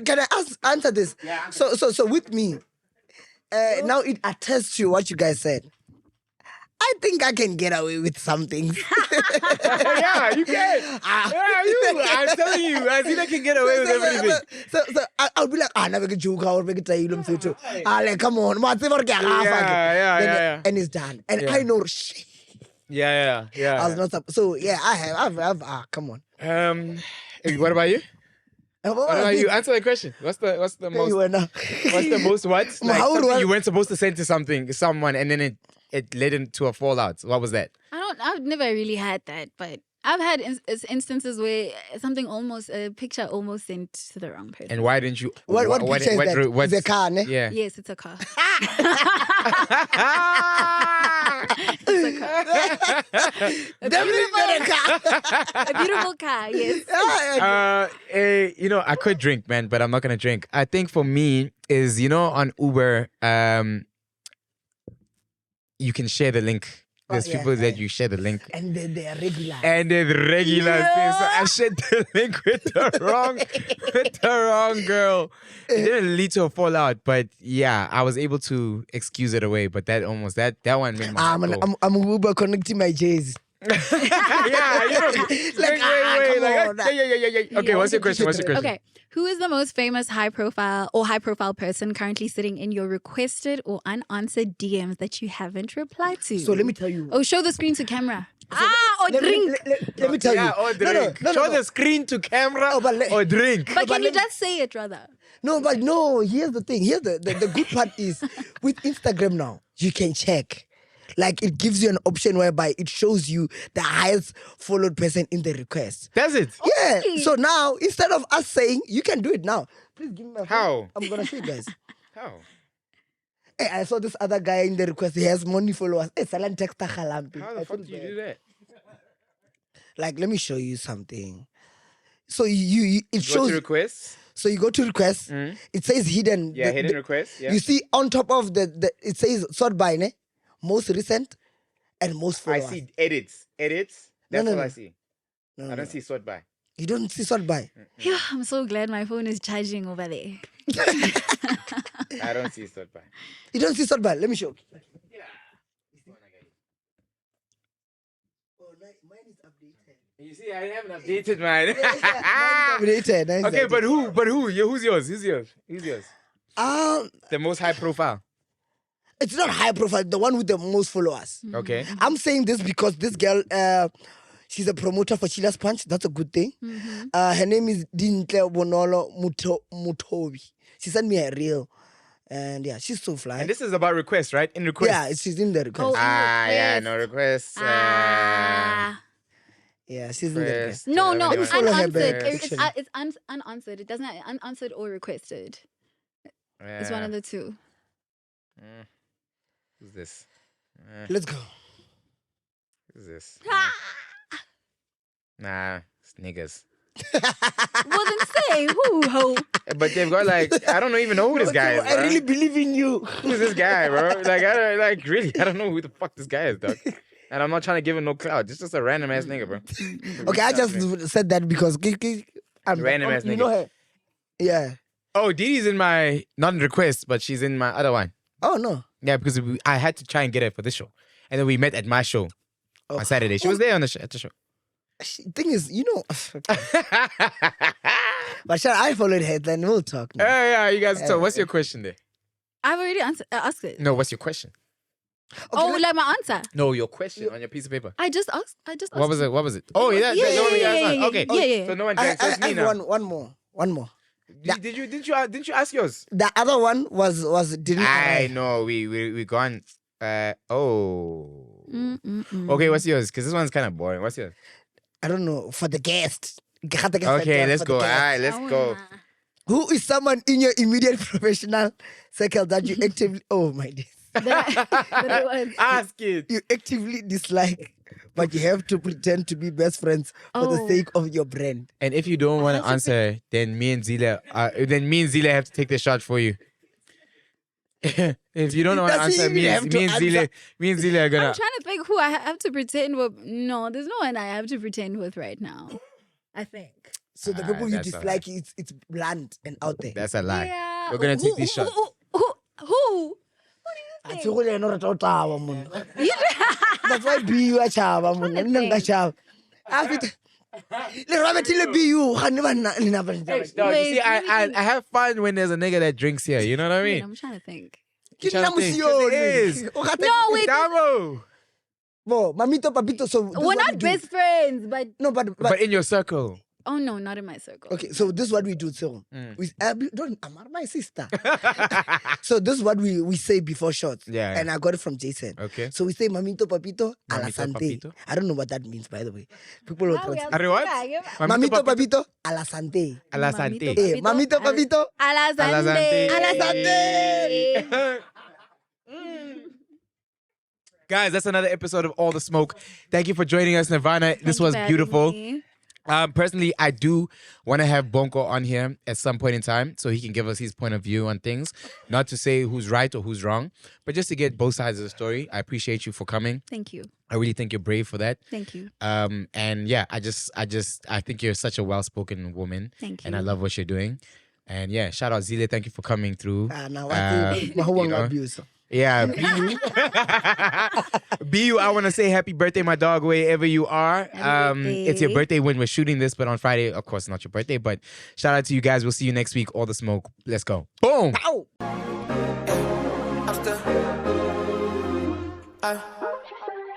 Can I answer this? Yeah. So with me, now it attests to what you guys said. I think I can get away with some things. Yeah, you can. I'm telling you, I think I can get away with everything. So I'll be like, never get joke or make it tell you too. Like, come on, Yeah. And it's done. And I know shit. Yeah. I was not so I have come on. What about you? What about you? Answer the question. What's the most? What's the most what? Like something you weren't supposed to send to someone, and then it led into a fallout. What was that? I've never really had that, but I've had instances where a picture almost sent to the wrong person. And why didn't you? What picture is that? It's a car, ne? Yeah. Yes, it's a car. It's a car. A beautiful car, yes. I could drink, man, but I'm not gonna drink. I think for me is, on Uber, you can share the link. There's people that you share the link. And they are regular. And they're regular things. So I shared the link with the wrong girl. It didn't lead to a fallout, but yeah, I was able to excuse it away. But that one made my heart go. I'm Uber connecting my J's. Yeah. Okay, what's your question? Okay. Who is the most famous high-profile person currently sitting in your requested or unanswered DMs that you haven't replied to? So let me tell you. Oh, show the screen to camera. Drink. Let me tell you. Or drink. Show the screen to camera or drink. But can you just say it, rather? No, here's the thing. Here's the good part is, with Instagram now, you can check. Like, it gives you an option whereby it shows you the highest followed person in the request. Does it? Yeah. Okay. So now, instead of us saying, you can do it now. Please give me my phone. How? I'm going to show you guys. How? Hey, I saw this other guy in the request. He has money followers. Hey, Salan texta Halampi. How the fuck do you do that? Like, let me show you something. So it shows. Go to requests. So you go to requests. It says hidden. Yeah, hidden requests. Yeah. You see on top of it says sort by, ne? Most recent and most followers. I see edits. That's all I see. No, I don't see sort by. You don't see sort by. Yeah, I'm so glad my phone is charging over there. I don't see Shotby. You don't see Shotby? Let me show. Mine is updated. You see, I haven't updated mine. Mine is updated. Okay, but who? But who? Who's yours? Who's yours? The most high profile. It's not high profile. The one with the most followers. Okay. I'm saying this because this girl, she's a promoter for Chilla's Punch. That's a good thing. Her name is Dintle Bonolo Mutobi. She sent me a reel. And yeah, she's so fly. And this is about requests, right? In requests. Yeah, she's in the request. Yeah, no requests. Yeah, she's in the request. No, Let me follow her back, unanswered. actually. It's unanswered. It doesn't have unanswered or requested. It's one of the two. Who's this? Let's go. Who's this? Nah, it's niggas. Well, then say who? But they've got like, I don't even know who this guy is. I really believe in you. Who's this guy, bro? Like, I don't know who the fuck this guy is, dog. And I'm not trying to give him no clout. It's just a random ass nigga, bro. Okay, I just said that because Random ass you nigga. know her. Yeah. Oh, Didi's in my, not in request, but she's in my other one. Oh no. Yeah, because I had to try and get her for this show. And then we met at my show on Saturday. She was there on at the show. Thing is, you know, but I followed her. Then we'll talk. Now. Yeah, you guys talk. What's your question there? I've already asked it. No, what's your question? Okay, like my answer. No, your question on your piece of paper. I just asked. What was it? Oh, yeah, Yeah, that's the one we yeah, asked. yeah, Okay. yeah. So no one I drank. So it's me have now. one more. Didn't you ask yours? The other one was didn't. I know we gone. Okay, what's yours? Because this one's kind of boring. What's yours? I don't know, for the guest. Okay, let's go. All right, let's go. Who is someone in your immediate professional circle that you actively? Oh my days. Ask it. You actively dislike, but you have to pretend to be best friends for the sake of your brand. And if you don't want to answer, then me and Zila have to take the shot for you. If you don't want to answer, me and Zila are gonna. I'm trying to think who I have to pretend with. No, there's no one I have to pretend with right now. I think. So the people you that's dislike, it's blunt and out there. That's a lie. Yeah. We're gonna take these shots. Who? That's why BU a chava mun nanga chava. Le rabbit BU Hey, dog, you see, I have fun when there's a nigga that drinks here. You know what I mean? I'm trying to think. It is. No, wait. Damo. Bo, mamito papito. So this We're what not we do. best friends, but No, but But in your circle. oh no, not in my circle. okay. So this is what we do. So we don't. I'm not my sister. So this is what we say before shots. Yeah. And I got it from Jason. Okay. So we say mamito papito a la Mamito, sante. papito. I don't know what that means, by the way. People will translate. Are what? Mamito papito a la sante. A la sante. Eh, mamito papito. A la sante. A la sante. Guys, that's another episode of All the Smoke. Thank you for joining us, Nirvana. This was beautiful. Personally, I do want to have Bonko on here at some point in time so he can give us his point of view on things. Not to say who's right or who's wrong, but just to get both sides of the story. I appreciate you for coming. Thank you. I really think you're brave for that. Thank you. And yeah, I think you're such a well-spoken woman. Thank you. And I love what you're doing. And yeah, shout out Zile. Thank you for coming through. Now I think abuse. Yeah, BU. BU, I want to say happy birthday, my dog, wherever you are. It's your birthday when we're shooting this, but on Friday, of course, not your birthday. But shout out to you guys. We'll see you next week. All the smoke. Let's go. Boom. Ow.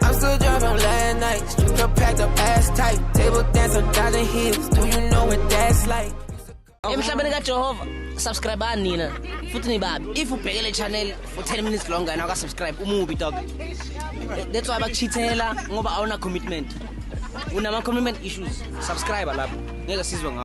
I'm still driving last night. Strip club packed up ass tight. Table dance on dodging heels. Do you know what that's like? Emhlabeni kaJehova subscribe nina futhi nibabi if ubheke le channel for 10 minutes longer and aka subscribe umubi dog that's why bakuchithela ngoba awuna commitment unama commitment issues subscribe lapho ngeke sizwe